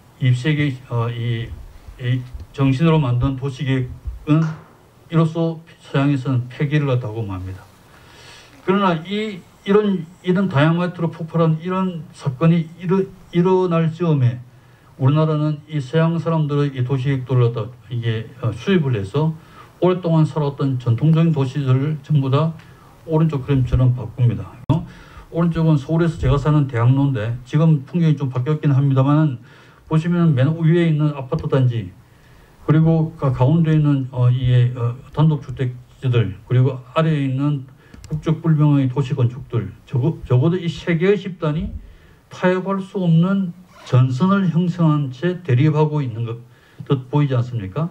Speaker 1: 이 정신으로 만든 도시계획은 이로써 서양에서는 폐기를 갖다고 맙니다. 그러나 이런 다이아마이트로 폭발한 이런 사건이 일어날 즈음에 우리나라는 이 서양 사람들의 이 도시계획도를 갖다 이게 수입을 해서 오랫동안 살았던 전통적인 도시들을 전부 다 오른쪽 그림처럼 바꿉니다. 오른쪽은 서울에서 제가 사는 대학로인데 지금 풍경이 좀 바뀌었긴 합니다만 보시면 맨 위에 있는 아파트 단지 그리고 가운데 있는 단독주택지들 그리고 아래에 있는 국적불명의 도시 건축들 적어도 이 세 개의 집단이 타협할 수 없는 전선을 형성한 채 대립하고 있는 것 보이지 않습니까?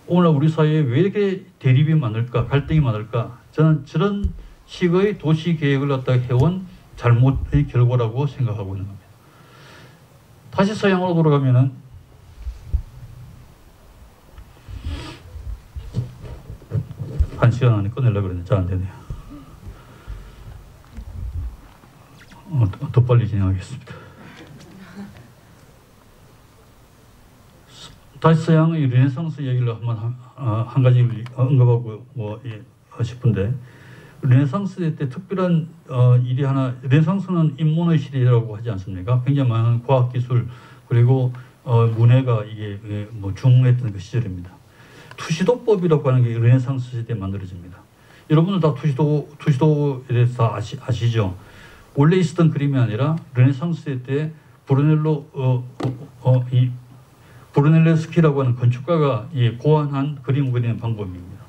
Speaker 1: 오늘날 우리 사회에 왜 이렇게 대립이 많을까, 갈등이 많을까? 저는 저런 식의 도시 계획을 갖다가 해온 잘못의 결과라고 생각하고 있는 겁니다. 다시 서양으로 돌아가면은 한 시간 안에 끝내려고 그랬는데 잘 안 되네요. 더 빨리 진행하겠습니다. 다시 서양의 르네상스 얘기를 한번 한 가지 언급하고 싶은데, 르네상스 때 특별한 일이 하나, 르네상스는 인문의 시대라고 하지 않습니까? 굉장히 많은 과학기술 그리고 문해가 이게 중흥했던 그 시절입니다. 투시도법이라고 하는 게 르네상스 시대에 만들어집니다. 여러분들 다 투시도에 대해서 다 아시죠? 원래 있었던 그림이 아니라 르네상스 때 브루넬레스키라고 하는 건축가가 고안한 그림 그리는 방법입니다.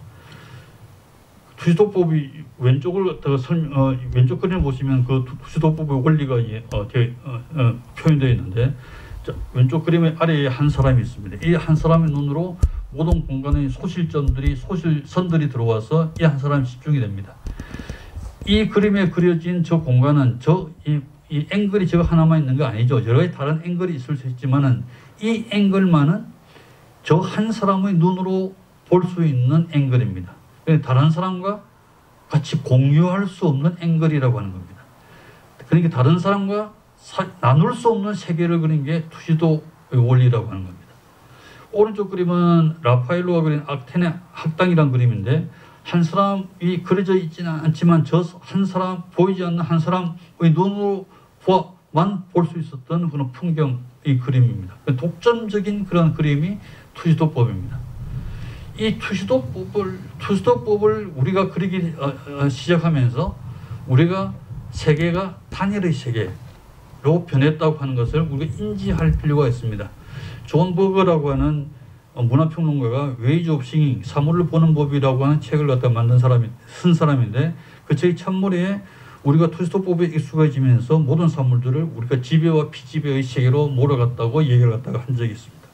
Speaker 1: 투시도법이 왼쪽 그림을 보시면 그 투시도법의 원리가 표현되어 있는데, 왼쪽 그림의 아래에 한 사람이 있습니다. 이 한 사람의 눈으로 모든 공간의 소실선들이 들어와서 이 한 사람이 집중이 됩니다. 이 그림에 그려진 저 공간은 이 앵글이 저 하나만 있는 거 아니죠. 여러 가지 다른 앵글이 있을 수 있지만은 이 앵글만은 저 한 사람의 눈으로 볼 수 있는 앵글입니다. 다른 사람과 같이 공유할 수 없는 앵글이라고 하는 겁니다. 그러니까 다른 사람과 나눌 수 없는 세계를 그린 게 투시도의 원리라고 하는 겁니다. 오른쪽 그림은 라파엘로가 그린 아테네 학당이라는 그림인데, 한 사람이 그려져 있지는 않지만 저 한 사람, 보이지 않는 한 사람의 눈으로만 볼 수 있었던 그런 풍경의 그림입니다. 독점적인 그런 그림이 투시도법입니다. 이 투시도법을 우리가 그리기 시작하면서 우리가 세계가 단일의 세계로 변했다고 하는 것을 우리가 인지할 필요가 있습니다. 존 버거라고 하는 문화평론가가 웨이즈 오브 싱잉, 사물을 보는 법이라고 하는 책을 갖다 쓴 사람인데, 그 책의 첫머리에 우리가 투시도법에 익숙해지면서 모든 사물들을 우리가 지배와 피지배의 세계로 몰아갔다고 얘기를 갖다가 한 적이 있습니다.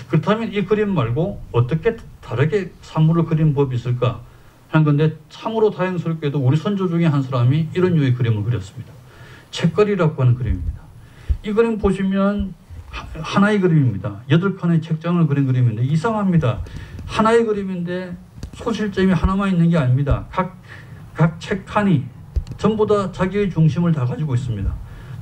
Speaker 1: 그렇다면 이 그림 말고 어떻게 다르게 사물을 그리는 법이 있을까 하는 건데, 참으로 다행스럽게도 우리 선조 중에 한 사람이 이런 류의 그림을 그렸습니다. 책걸이라고 하는 그림입니다. 이 그림 보시면 하나의 그림입니다. 8칸의 책장을 그린 그림인데 이상합니다. 하나의 그림인데 소실점이 하나만 있는 게 아닙니다. 각 책칸이 전부 다 자기의 중심을 다 가지고 있습니다.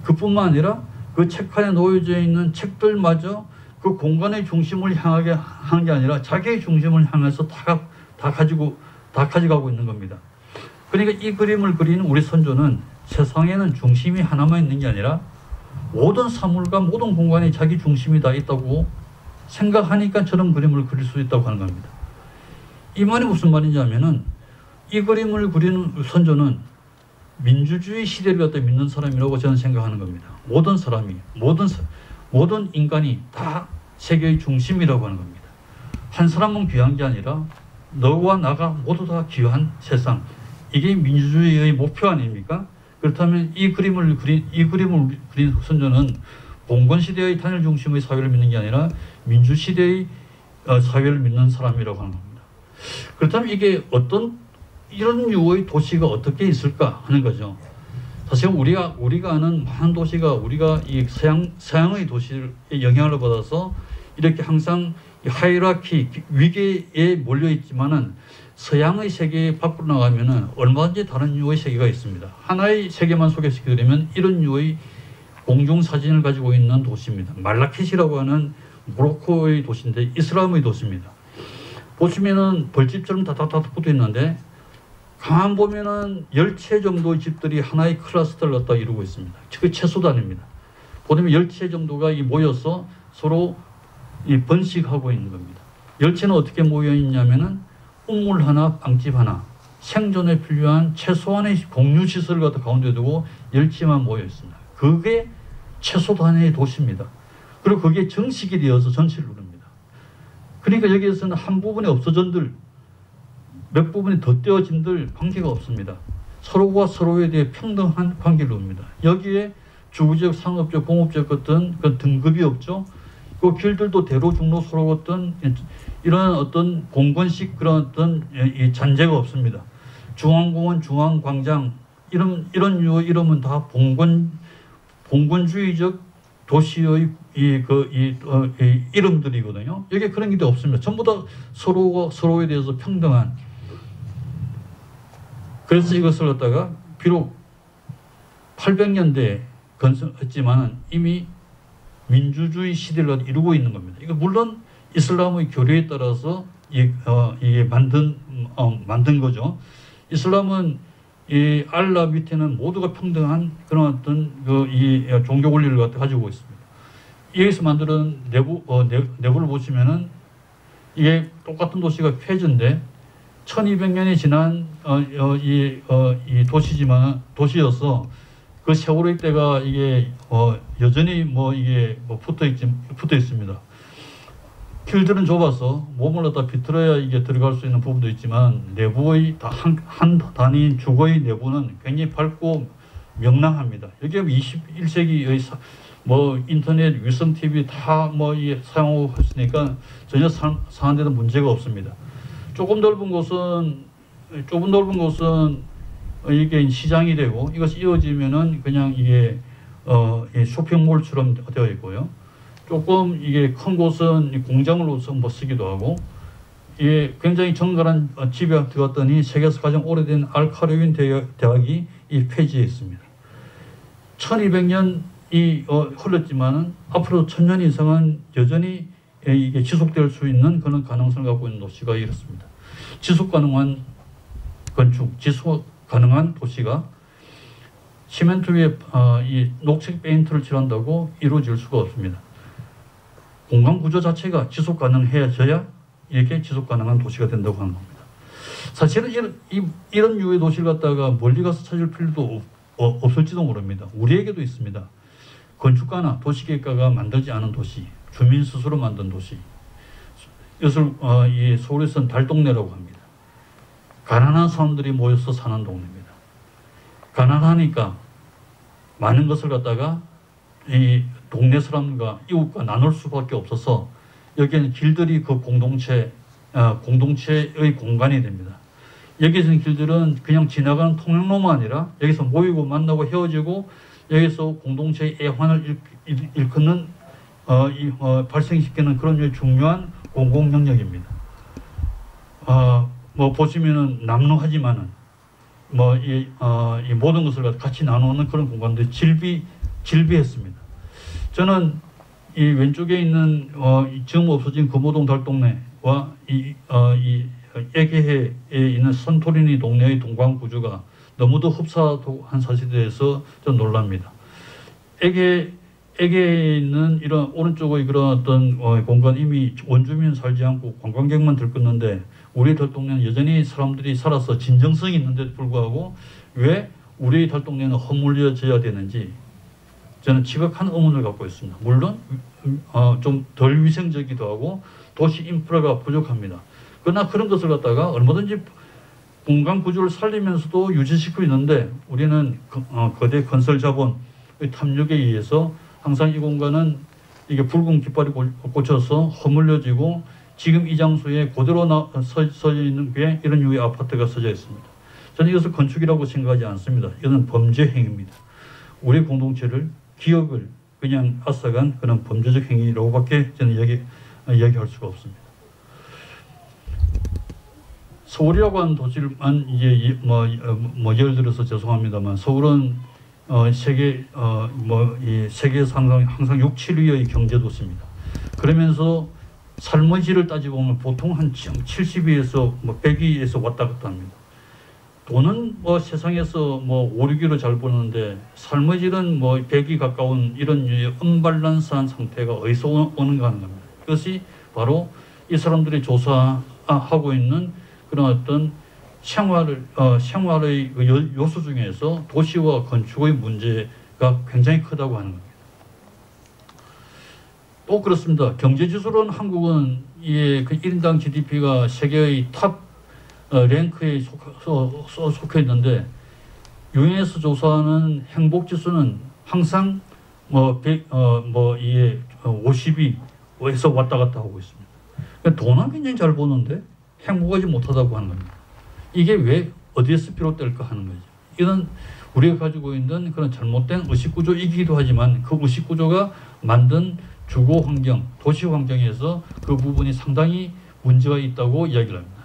Speaker 1: 그뿐만 아니라 그 책칸에 놓여져 있는 책들마저 그 공간의 중심을 향하게 하는 게 아니라 자기의 중심을 향해서 다 가져가고 있는 겁니다. 그러니까 이 그림을 그리는 우리 선조는 세상에는 중심이 하나만 있는 게 아니라 모든 사물과 모든 공간에 자기 중심이 다 있다고 생각하니까 저런 그림을 그릴 수 있다고 하는 겁니다. 이 말이 무슨 말이냐 하면은, 이 그림을 그리는 선조는 민주주의 시대를 갖다 믿는 사람이라고 저는 생각하는 겁니다. 모든 사람이, 모든 인간이 다 세계의 중심이라고 하는 겁니다. 한 사람은 귀한 게 아니라 너와 나가 모두 다 귀한 세상, 이게 민주주의의 목표 아닙니까? 그렇다면 이 그림을 그린 선조는 봉건 시대의 단일 중심의 사회를 믿는 게 아니라 민주 시대의 사회를 믿는 사람이라고 하는 겁니다. 그렇다면 이게 이런 류의 도시가 어떻게 있을까 하는 거죠. 사실 우리가 아는 많은 도시가 우리가 이 서양의 도시의 영향을 받아서 이렇게 항상 하이라키 위계에 몰려 있지만은, 서양의 세계 밖으로 나가면은 얼마든지 다른 류의 세계가 있습니다. 하나의 세계만 소개시켜드리면 이런 류의 공중 사진을 가지고 있는 도시입니다. 말라케시라고 하는 모로코의 도시인데 이슬람의 도시입니다. 보시면은 벌집처럼 다닥다닥 붙어 있는데, 가만 보면은 10채 정도의 집들이 하나의 클러스터를 갖다 이루고 있습니다. 그 최소 단위입니다. 보면 10채 정도가 모여서 서로 번식하고 있는 겁니다. 10채는 어떻게 모여 있냐면은 우물 하나, 빵집 하나, 생존에 필요한 최소한의 공유시설을 갖다 가운데 두고 10채만 모여 있습니다. 그게 최소 단위의 도시입니다. 그리고 그게 정식이 되어서 전체를 이룹니다. 그러니까 여기에서는 한 부분이 없어진들, 몇 부분이 덧대어진들 관계가 없습니다. 서로와 서로에 대해 평등한 관계를 이룹니다. 여기에 주거지역, 상업지역, 공업지역 같은 그 등급이 없죠. 그 길들도 대로 중로 소로 같은 이런 어떤 공건식 그런 어떤 잔재가 없습니다. 중앙공원, 중앙광장 이런 이름은 다 봉건주의적 도시의 이름들이거든요. 여기 그런 게 없습니다. 전부 다 서로에 대해서 평등한. 그래서 이것을 갖다가 비록 800년대에 건설했지만 이미 민주주의 시대를 이루고 있는 겁니다. 이거 물론 이슬람의 교리에 따라서 이게 만든 거죠. 이슬람은 이 알라 밑에는 모두가 평등한 그런 어떤 이 종교 원리를 가지고 있습니다. 여기서 만드는 내부를 보시면은 이게 똑같은 도시가 폐즈인데 1200년이 지난 이 도시여서 그 세월호 때가 이게 여전히 이게 붙어 있습니다. 길들은 좁아서 몸을 갖다 비틀어야 이게 들어갈 수 있는 부분도 있지만 내부의 한 단위인 주거의 내부는 굉장히 밝고 명랑합니다. 여기 21세기의 인터넷, 위성 TV 다 사용하고 있으니까 전혀 사는데도 문제가 없습니다. 좁은 넓은 곳은 이게 시장이 되고 이것이 이어지면은 그냥 이게 쇼핑몰처럼 되어 있고요. 조금 이게 큰 곳은 공장으로서 쓰기도 하고, 이게 굉장히 정갈한 집에 들어갔더니 세계에서 가장 오래된 알카르윈 대학이 이 폐지에 있습니다. 1200년이 흘렀지만은 앞으로 1000년 이상은 여전히 이게 지속될 수 있는 그런 가능성을 갖고 있는 도시가 이렇습니다. 지속 가능한 건축, 지속 가능한 도시가 시멘트 위에 이 녹색 페인트를 칠한다고 이루어질 수가 없습니다. 공간 구조 자체가 지속 가능해져야 이렇게 지속 가능한 도시가 된다고 하는 겁니다. 사실은 이런 유의 도시를 갖다가 멀리 가서 찾을 필요도 없을지도 모릅니다. 우리에게도 있습니다. 건축가나 도시계획가가 만들지 않은 도시, 주민 스스로 만든 도시. 이것을 이 서울에서는 달동네라고 합니다. 가난한 사람들이 모여서 사는 동네입니다. 가난하니까 많은 것을 갖다가 이 동네 사람과 이웃과 나눌 수밖에 없어서 여기에는 길들이 그 공동체의 공간이 됩니다. 여기서 길들은 그냥 지나가는 통행로만 아니라 여기서 모이고 만나고 헤어지고 여기서 공동체의 애환을 일컫는 발생시키는 그런 중요한 공공 영역입니다. 보시면은 남루하지만은 이 모든 것을 같이 나누는 그런 공간들이 질비했습니다. 저는 이 왼쪽에 있는 지금 없어진 금호동 달동네와 이 에게해에 있는 산토리니 동네의 동광 구조가 너무도 흡사한 사실에 대해서 좀 놀랍니다. 에게에 있는 이런 오른쪽의 그런 어떤 공간 이미 원주민 살지 않고 관광객만 들끓는데 우리 달동네는 여전히 사람들이 살아서 진정성이 있는데도 불구하고 왜 우리 달동네는 허물려져야 되는지 저는 지극한 의문을 갖고 있습니다. 물론 좀 덜 위생적이기도 하고 도시 인프라가 부족합니다. 그러나 그런 것을 갖다가 얼마든지 공간 구조를 살리면서도 유지시키고 있는데 우리는 거대 건설 자본의 탐욕에 의해서 항상 이 공간은 이게 붉은 깃발이 꽂혀서 허물려지고 지금 이 장소에 그대로 서져 있는 게 이런 유의 아파트가 서져 있습니다. 저는 이것을 건축이라고 생각하지 않습니다. 이것은 범죄 행위입니다. 우리 공동체를 기업을 그냥 앗아간 그런 범죄적 행위라고밖에 저는 이야기할 수가 없습니다. 서울이라고 하는 도시만 이제 예를 들어서 죄송합니다만 서울은 세계에서 항상 6, 7위의 경제 도시입니다. 그러면서 삶의 질을 따지보면 보통 한 70위에서 100위에서 왔다 갔다 합니다. 돈은 세상에서 5, 6위로 잘 버는데 삶의 질은 100위 가까운 이런 언밸런스한 상태가 어디서 오는가 하는 겁니다. 그것이 바로 이 사람들이 조사하고 있는 그런 어떤 생활의 요소 중에서 도시와 건축의 문제가 굉장히 크다고 하는 겁니다. 또 그렇습니다. 경제지수로는 한국은 그 1인당 GDP가 세계의 탑 랭크에 속해 있는데 유엔에서 조사하는 행복지수는 항상 이게 50에서 왔다 갔다 하고 있습니다. 그러니까 돈은 굉장히 잘 버는데 행복하지 못하다고 하는 겁니다. 이게 왜 어디에서 비롯될까 하는 거죠. 이런 우리가 가지고 있는 그런 잘못된 의식구조이기도 하지만 그 의식구조가 만든 주거 환경, 도시 환경에서 그 부분이 상당히 문제가 있다고 이야기를 합니다.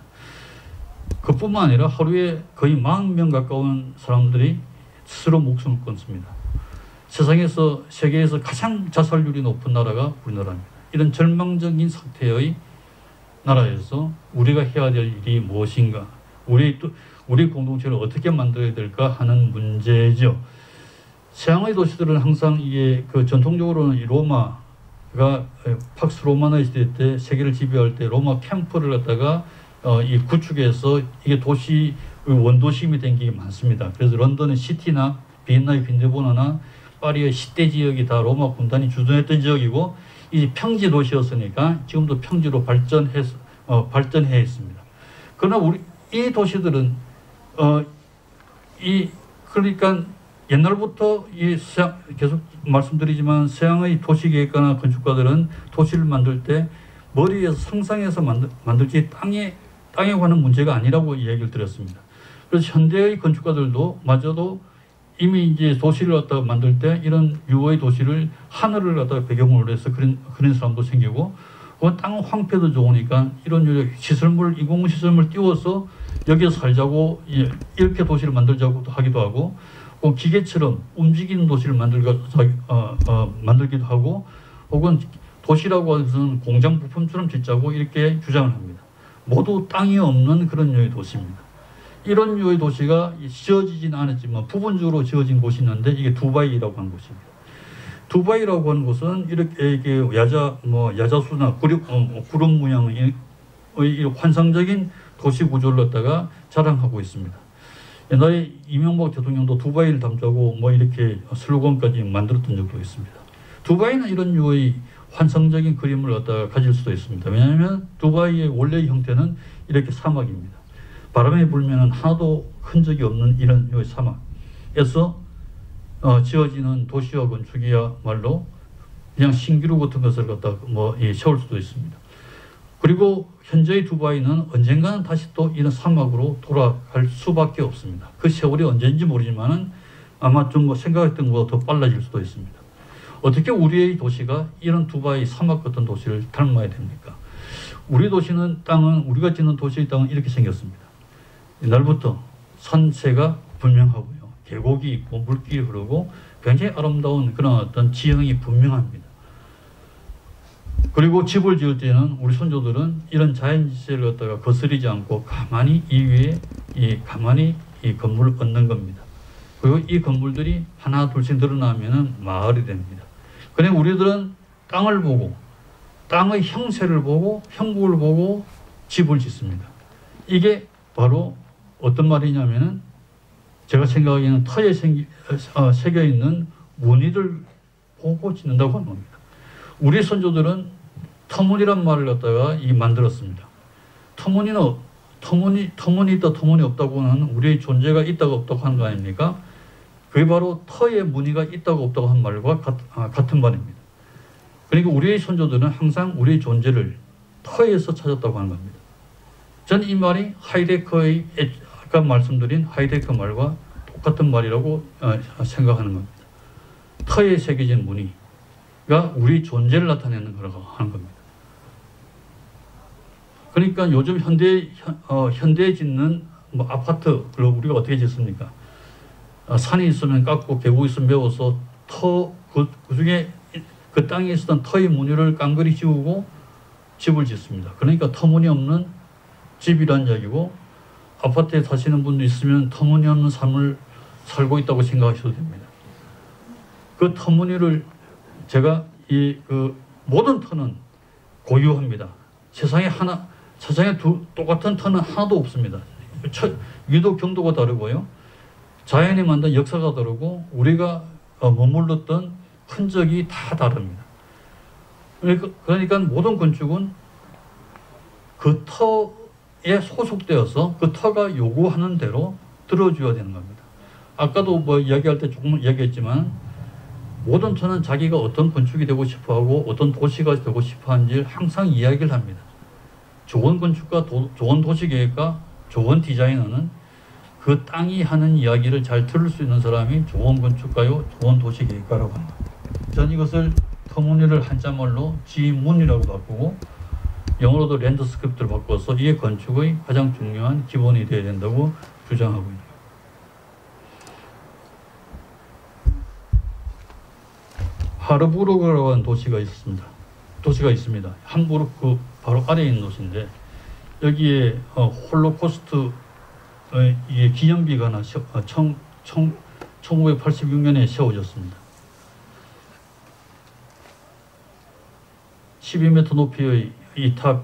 Speaker 1: 그뿐만 아니라 하루에 거의 40명 가까운 사람들이 스스로 목숨을 끊습니다. 세계에서 가장 자살률이 높은 나라가 우리나라입니다. 이런 절망적인 상태의 나라에서 우리가 해야 될 일이 무엇인가, 우리 공동체를 어떻게 만들어야 될까 하는 문제죠. 서양의 도시들은 항상 이게 전통적으로는 이 로마가 팍스 로마노의 시대 때 세계를 지배할 때 로마 캠프를 갖다가 이 구축해서 이게 도시 원도심이 된 게 많습니다. 그래서 런던의 시티나 비엔나의 빈데보나나 파리의 시대 지역이 다 로마 군단이 주둔했던 지역이고 이 평지 도시였으니까 지금도 평지로 발전해 있습니다. 그러나 이 도시들은 그러니까 옛날부터 계속 말씀드리지만 서양의 도시계획가나 건축가들은 도시를 만들 때 머리에서 상상해서 만들지 땅에 관한 문제가 아니라고 얘기를 드렸습니다. 그래서 현대의 건축가들도 마저도 이미 이제 도시를 갖다가 만들 때 이런 유의 도시를 하늘을 갖다가 배경으로 해서 그린 사람도 생기고, 땅 황폐도 좋으니까 이런 인공 시설물 띄워서 여기서 살자고 이렇게 도시를 만들자고 하기도 하고, 기계처럼 움직이는 도시를 만들기도 하고, 혹은 도시라고 해서는 공장 부품처럼 짓자고 이렇게 주장을 합니다. 모두 땅이 없는 그런 유의 도시입니다. 이런 유의 도시가 지어지진 않았지만 부분적으로 지어진 곳이 있는데 이게 두바이라고 하는 곳입니다. 두바이라고 하는 곳은 이렇게 야자수나 구름 모양의 환상적인 도시 구조를 갖다가 자랑하고 있습니다. 옛날에 이명박 대통령도 두바이를 담자고 이렇게 슬로건까지 만들었던 적도 있습니다. 두바이는 이런 유의 환상적인 그림을 갖다가 가질 수도 있습니다. 왜냐하면 두바이의 원래의 형태는 이렇게 사막입니다. 바람이 불면은 하나도 흔적이 없는 이런 유의 사막에서 지어지는 도시와 건축이야말로 그냥 신기루 같은 것을 갖다 세울 수도 있습니다. 그리고 현재의 두바이는 언젠가는 다시 또 이런 사막으로 돌아갈 수밖에 없습니다. 그 세월이 언제인지 모르지만은 아마 좀 생각했던 것보다 더 빨라질 수도 있습니다. 어떻게 우리의 도시가 이런 두바이 사막 같은 도시를 닮아야 됩니까? 우리 도시는 우리가 짓는 도시의 땅은 이렇게 생겼습니다. 옛날부터 산세가 분명하고요. 계곡이 있고 물길이 흐르고 굉장히 아름다운 그런 어떤 지형이 분명합니다. 그리고 집을 지을 때는 우리 선조들은 이런 자연지세를 갖다가 거스르지 않고 가만히 이 위에 가만히 이 건물을 얹는 겁니다. 그리고 이 건물들이 하나 둘씩 늘어나면은 마을이 됩니다. 그런데 우리들은 땅을 보고 땅의 형세를 보고 형국을 보고 집을 짓습니다. 이게 바로 어떤 말이냐면은 제가 생각하기에는 터에 새겨 있는 무늬를 보고 짓는다고 하는 겁니다. 우리 선조들은 터무니란 말을 갖다가 만들었습니다. 터무니 있다 터무니 없다고 하는 우리의 존재가 있다고 없다고 하는 거 아닙니까? 그게 바로 터에 무늬가 있다고 없다고 한 말과 같은 말입니다. 그러니까 우리의 선조들은 항상 우리의 존재를 터에서 찾았다고 하는 겁니다. 저는 이 말이 하이데거의 아까 말씀드린 하이데거 말과 똑같은 말이라고 생각하는 겁니다. 터에 새겨진 무늬가 우리 존재를 나타내는 거라고 하는 겁니다. 그러니까 요즘 현대에 짓는 아파트를 우리가 어떻게 짓습니까? 산이 있으면 깎고 계곡이 있으면 메워서 그중에 그 땅에 있었던 터의 무늬를 깡그리 지우고 집을 짓습니다. 그러니까 터무니없는 집이란 이야기고, 아파트에 사시는 분도 있으면 터무니없는 삶을 살고 있다고 생각하셔도 됩니다. 그 터무니를 제가 모든 터는 고유합니다. 세상에 똑같은 터는 하나도 없습니다. 위도 경도가 다르고요. 자연이 만든 역사가 다르고 우리가 머물렀던 흔적이 다 다릅니다. 그러니까 모든 건축은 그 터에 소속되어서 그 터가 요구하는 대로 들어줘야 되는 겁니다. 아까도 이야기할 때 조금 이야기했지만 모든 초는 자기가 어떤 건축이 되고 싶어하고 어떤 도시가 되고 싶어하는지를 항상 이야기를 합니다. 좋은 건축가, 좋은 도시계획가, 좋은 디자이너는 그 땅이 하는 이야기를 잘 들을 수 있는 사람이 좋은 건축가요, 좋은 도시계획가라고 합니다. 전 이것을 터무니를 한자말로 지문이라고 바꾸고 영어로도 랜드스크립트를 바꿔서 이게 건축의 가장 중요한 기본이 되어야 된다고 주장하고 있습니다. 하르부르크라고 하는 도시가 있습니다. 함부르크 그 바로 아래에 있는 도시인데 여기에 홀로코스트 기념비가 하나 1986년에 세워졌습니다. 12m 높이의 이 탑,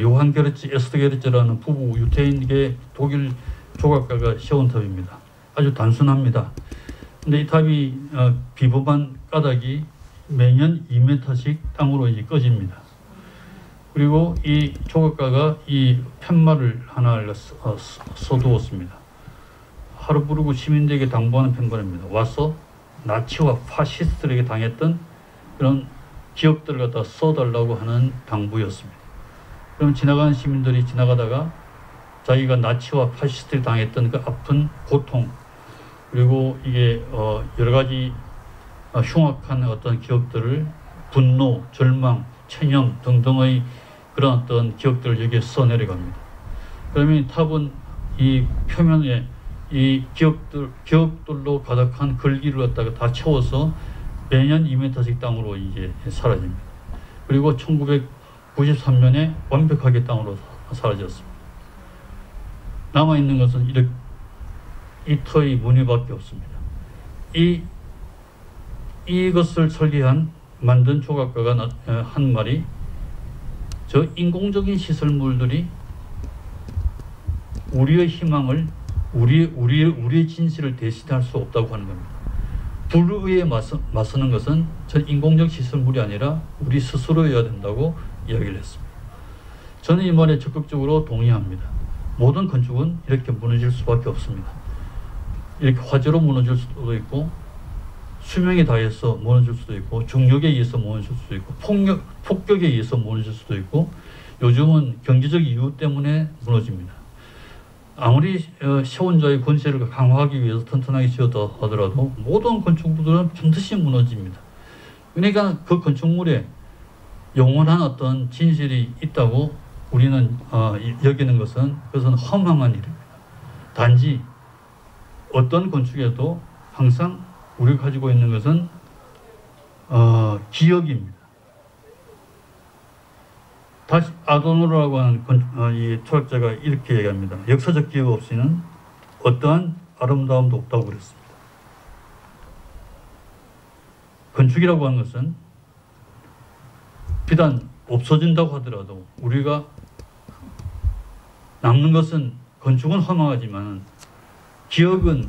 Speaker 1: 요한 게르츠, 에스터 게르츠라는 부부 유태인계 독일 조각가가 세운 탑입니다. 아주 단순합니다. 근데 이 탑이 비범한 까닭이 매년 2m씩 땅으로 이제 꺼집니다. 그리고 이 조각가가 이 팻말을 하나를 써두었습니다. 하르부르크 시민들에게 당부하는 팻말입니다. 와서 나치와 파시스트들에게 당했던 그런 기억들을 갖다 써달라고 하는 당부였습니다. 그럼 지나가는 시민들이 지나가다가 자기가 나치와 파시스트들이 당했던 그 아픈 고통, 그리고 이게 여러 가지 흉악한 어떤 기억들을 분노, 절망, 체념 등등의 그런 어떤 기억들을 여기에 써내려갑니다. 그러면 탑은 이 표면에 이 기억들로 가득한 글귀를 갖다가 다 채워서 매년 2m씩 땅으로 이제 사라집니다. 그리고 1993년에 완벽하게 땅으로 사라졌습니다. 남아있는 것은 이 터의 무늬밖에 없습니다. 이것을 만든 조각가가 한 말이 저 인공적인 시설물들이 우리의 희망을 우리의 진실을 대신할 수 없다고 하는 겁니다. 불의에 맞서는 것은 저 인공적 시설물이 아니라 우리 스스로여야 된다고 이야기를 했습니다. 저는 이 말에 적극적으로 동의합니다. 모든 건축은 이렇게 무너질 수밖에 없습니다. 이렇게 화재로 무너질 수도 있고 수명에 다해서 무너질 수도 있고 중력에 의해서 무너질 수도 있고 폭격에 의해서 무너질 수도 있고 요즘은 경제적 이유 때문에 무너집니다. 아무리 세운자의 권세를 강화하기 위해서 튼튼하게 지었다 하더라도 모든 건축물들은 반드시 무너집니다. 그러니까 그 건축물에 영원한 어떤 진실이 있다고 우리는 여기는 것은 그것은 허망한 일입니다. 단지 어떤 건축에도 항상 우리가 가지고 있는 것은 기억입니다. 다시 아도노라고 하는 이 철학자가 이렇게 얘기합니다. 역사적 기억 없이는 어떠한 아름다움도 없다고 그랬습니다. 건축이라고 하는 것은 비단 없어진다고 하더라도 우리가 남는 것은 건축은 허망하지만 기억은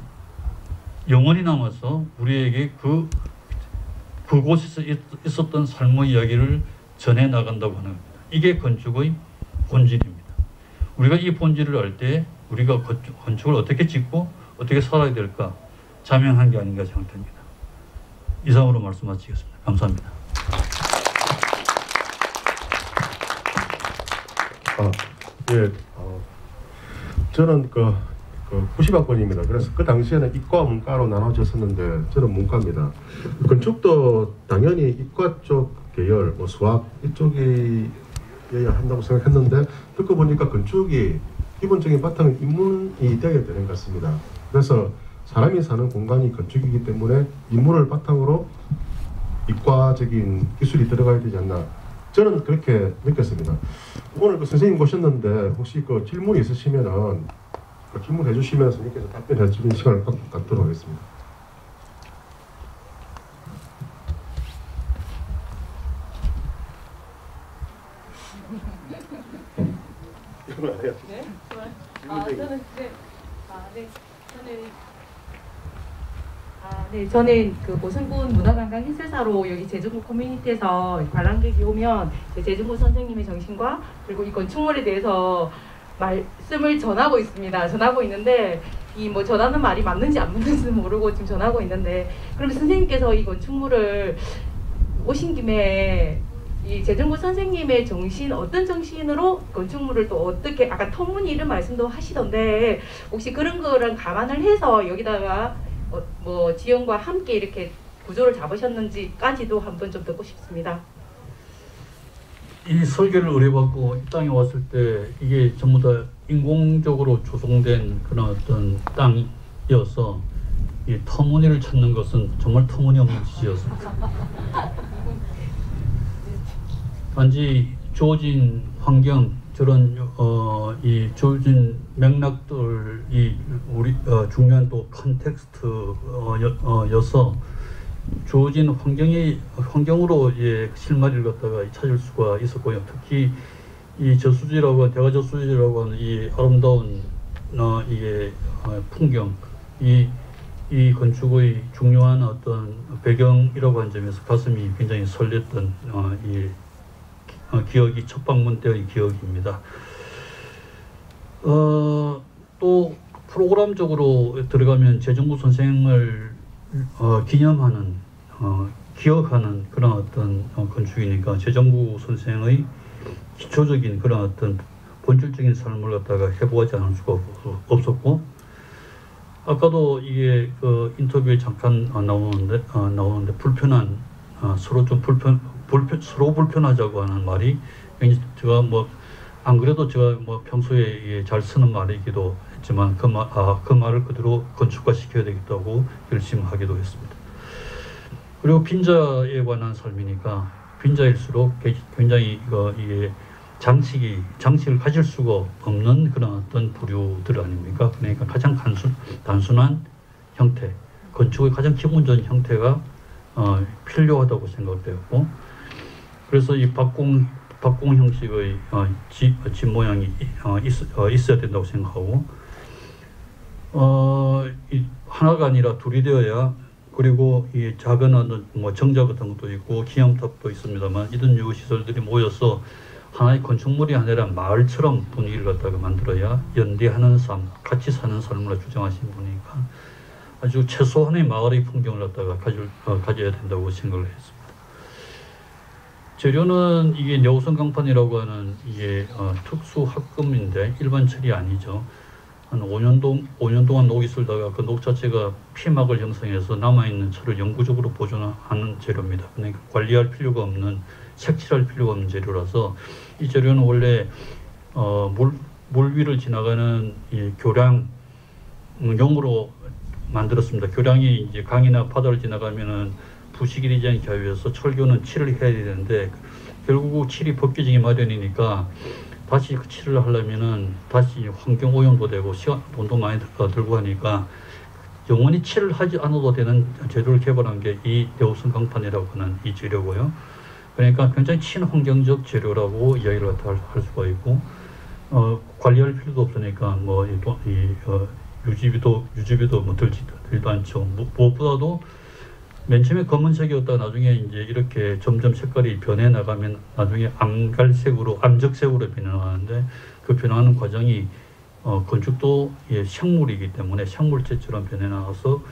Speaker 1: 영원히 남아서 우리에게 그곳에서 있었던 삶의 이야기를 전해 나간다고 하는 겁니다. 이게 건축의 본질입니다. 우리가 이 본질을 알 때 우리가 건축을 어떻게 짓고 어떻게 살아야 될까 자명한 게 아닌가 생각됩니다. 이상으로 말씀 마치겠습니다. 감사합니다.
Speaker 2: 저는 90학번입니다. 그래서 그 당시에는 이과, 문과로 나눠졌었는데 저는 문과입니다. 건축도 당연히 이과 쪽 계열, 수학 이쪽이어야 한다고 생각했는데 듣고 보니까 건축이 기본적인 바탕은 인문이 되어야 되는 것 같습니다. 그래서 사람이 사는 공간이 건축이기 때문에 인문을 바탕으로 이과적인 기술이 들어가야 되지 않나. 저는 그렇게 느꼈습니다. 오늘 선생님 모셨는데 혹시 질문이 있으시면은 질문해 주시면서 선생님께서 답변해 주는 시간을 갖도록 하겠습니다.
Speaker 3: 네? 저는 그 보승군 문화관광 해설사로 여기 제주구 커뮤니티에서 관람객이 오면 제주구 선생님의 정신과 그리고 이 건축물에 대해서 말씀을 전하고 있습니다. 전하고 있는데 이 뭐 전하는 말이 맞는지 안 맞는지는 모르고 지금 전하고 있는데, 그러면 선생님께서 이 건축물을 오신 김에 이 재정구 선생님의 정신, 어떤 정신으로 건축물을 또 어떻게, 아까 터무니 이런 말씀도 하시던데 혹시 그런 거랑 감안을 해서 여기다가 뭐 지형과 함께 이렇게 구조를 잡으셨는지까지도 한번 좀 듣고 싶습니다.
Speaker 1: 이 설계를 의뢰받고 이 땅에 왔을 때 이게 전부 다 인공적으로 조성된 그런 어떤 땅이어서 이 터무니를 찾는 것은 정말 터무니없는 짓이었습니다. 단지 주어진 환경, 저런 이 주어진 맥락들이 우리 중요한 또 컨텍스트여서 주어진 환경으로 실마리를 갖다가 찾을 수가 있었고요. 특히 이 저수지라고, 대가 저수지라고 하는 이 아름다운 이게 풍경, 이 건축의 중요한 어떤 배경이라고 하는 점에서 가슴이 굉장히 설렜던 기억이, 첫 방문 때의 기억입니다. 또 프로그램적으로 들어가면 재정구 선생을 기념하는, 기억하는 그런 어떤 건축이니까 재정구 선생의 기초적인 그런 어떤 본질적인 삶을 갖다가 해보지 않을 수가 없었고, 아까도 이게 그 인터뷰에 잠깐 나오는데 불편한, 서로 좀 서로 불편하자고 하는 말이, 제가 뭐 안 그래도 제가 뭐 평소에 잘 쓰는 말이기도 했지만 그 말을 그대로 건축화 시켜야 되겠다고 열심히 하기도 했습니다. 그리고 빈자에 관한 삶이니까 빈자일수록 굉장히 이게 장식을 가질 수가 없는 그런 어떤 부류들 아닙니까? 그러니까 가장 단순한 형태, 건축의 가장 기본적인 형태가 필요하다고 생각되었고, 그래서 이 박공 형식의 집 모양이 있어야 된다고 생각하고, 하나가 아니라 둘이 되어야, 그리고 이 작은 어떤 뭐 정자 같은 것도 있고 기암탑도 있습니다만, 이런 유후 시설들이 모여서 하나의 건축물이 아니라 마을처럼 분위기를 갖다가 만들어야 연대하는 삶, 같이 사는 삶을 주장하신 분이니까 아주 최소한의 마을의 풍경을 갖다가 가져야 된다고 생각을 했습니다. 재료는 이게 여우선 강판이라고 하는 이게 특수 합금인데 일반 철이 아니죠. 한 5년 동안 녹이 쓸다가 그 녹 자체가 피막을 형성해서 남아있는 철을 영구적으로 보존하는 재료입니다. 그러니까 관리할 필요가 없는, 색칠할 필요가 없는 재료라서 이 재료는 원래 물 위를 지나가는 이 교량용으로 만들었습니다. 교량이 이제 강이나 바다를 지나가면은 부식이 되지 않게 하기 위해서 철교는 칠을 해야 되는데, 결국 칠이 벗겨지기 마련이니까 다시 그 칠을 하려면은 다시 환경 오염도 되고 돈도 많이 들고 하니까 영원히 칠을 하지 않아도 되는 재료를 개발한 게 이 여우선 강판이라고 하는 이 재료고요. 그러니까 굉장히 친환경적 재료라고 이야기를 할 수가 있고, 관리할 필요도 없으니까 뭐 유지비도 뭐 들지도 않죠. 무엇보다도 맨 처음에 검은색이었다가 나중에 이제 이렇게 점점 색깔이 변해 나가면 나중에 암적색으로 변해나가는데, 그 변화하는 과정이 건축도 생물이기 때문에 생물체처럼 변해 나가서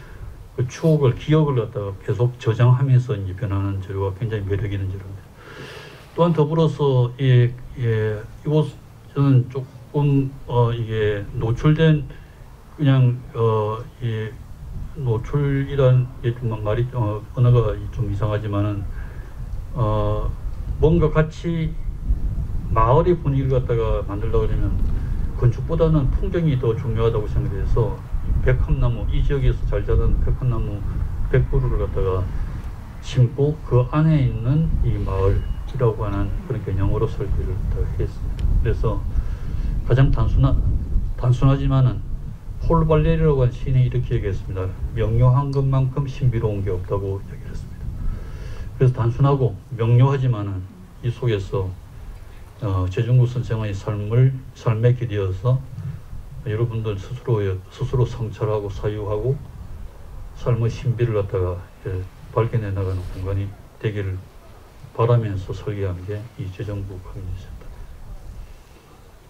Speaker 1: 그 추억을, 기억을 갖다가 계속 저장하면서 이제 변하는 재료가 굉장히 매력 있는 재료입니다. 또한 더불어서 이곳은 조금 이게 노출된, 그냥 노출이란 게 좀 말이 언어가 좀 이상하지만은 뭔가 같이 마을의 분위기를 갖다가 만들려고 하면 건축보다는 풍경이 더 중요하다고 생각해서 백합나무, 이 지역에서 잘 자라는 백합나무 100그루를 갖다가 심고 그 안에 있는 이 마을이라고 하는 그런 개념으로 설계를 했습니다. 그래서 가장 단순하지만은 폴 발레리라고 하는 시인이 이렇게 얘기했습니다. 명료한 것만큼 신비로운 게 없다고 얘기를 했습니다. 그래서 단순하고 명료하지만은 이 속에서 재정구 선생의 삶의 길이어서 여러분들 스스로 성찰하고 사유하고 삶의 신비를 갖다가 발견해 나가는 공간이 되기를 바라면서 설계한 게 이 재정구 커뮤니티 센터입니다.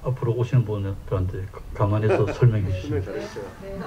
Speaker 1: 앞으로 오시는 분들한테 감안해서 설명해 주시면
Speaker 2: 잘했어요.
Speaker 3: 네.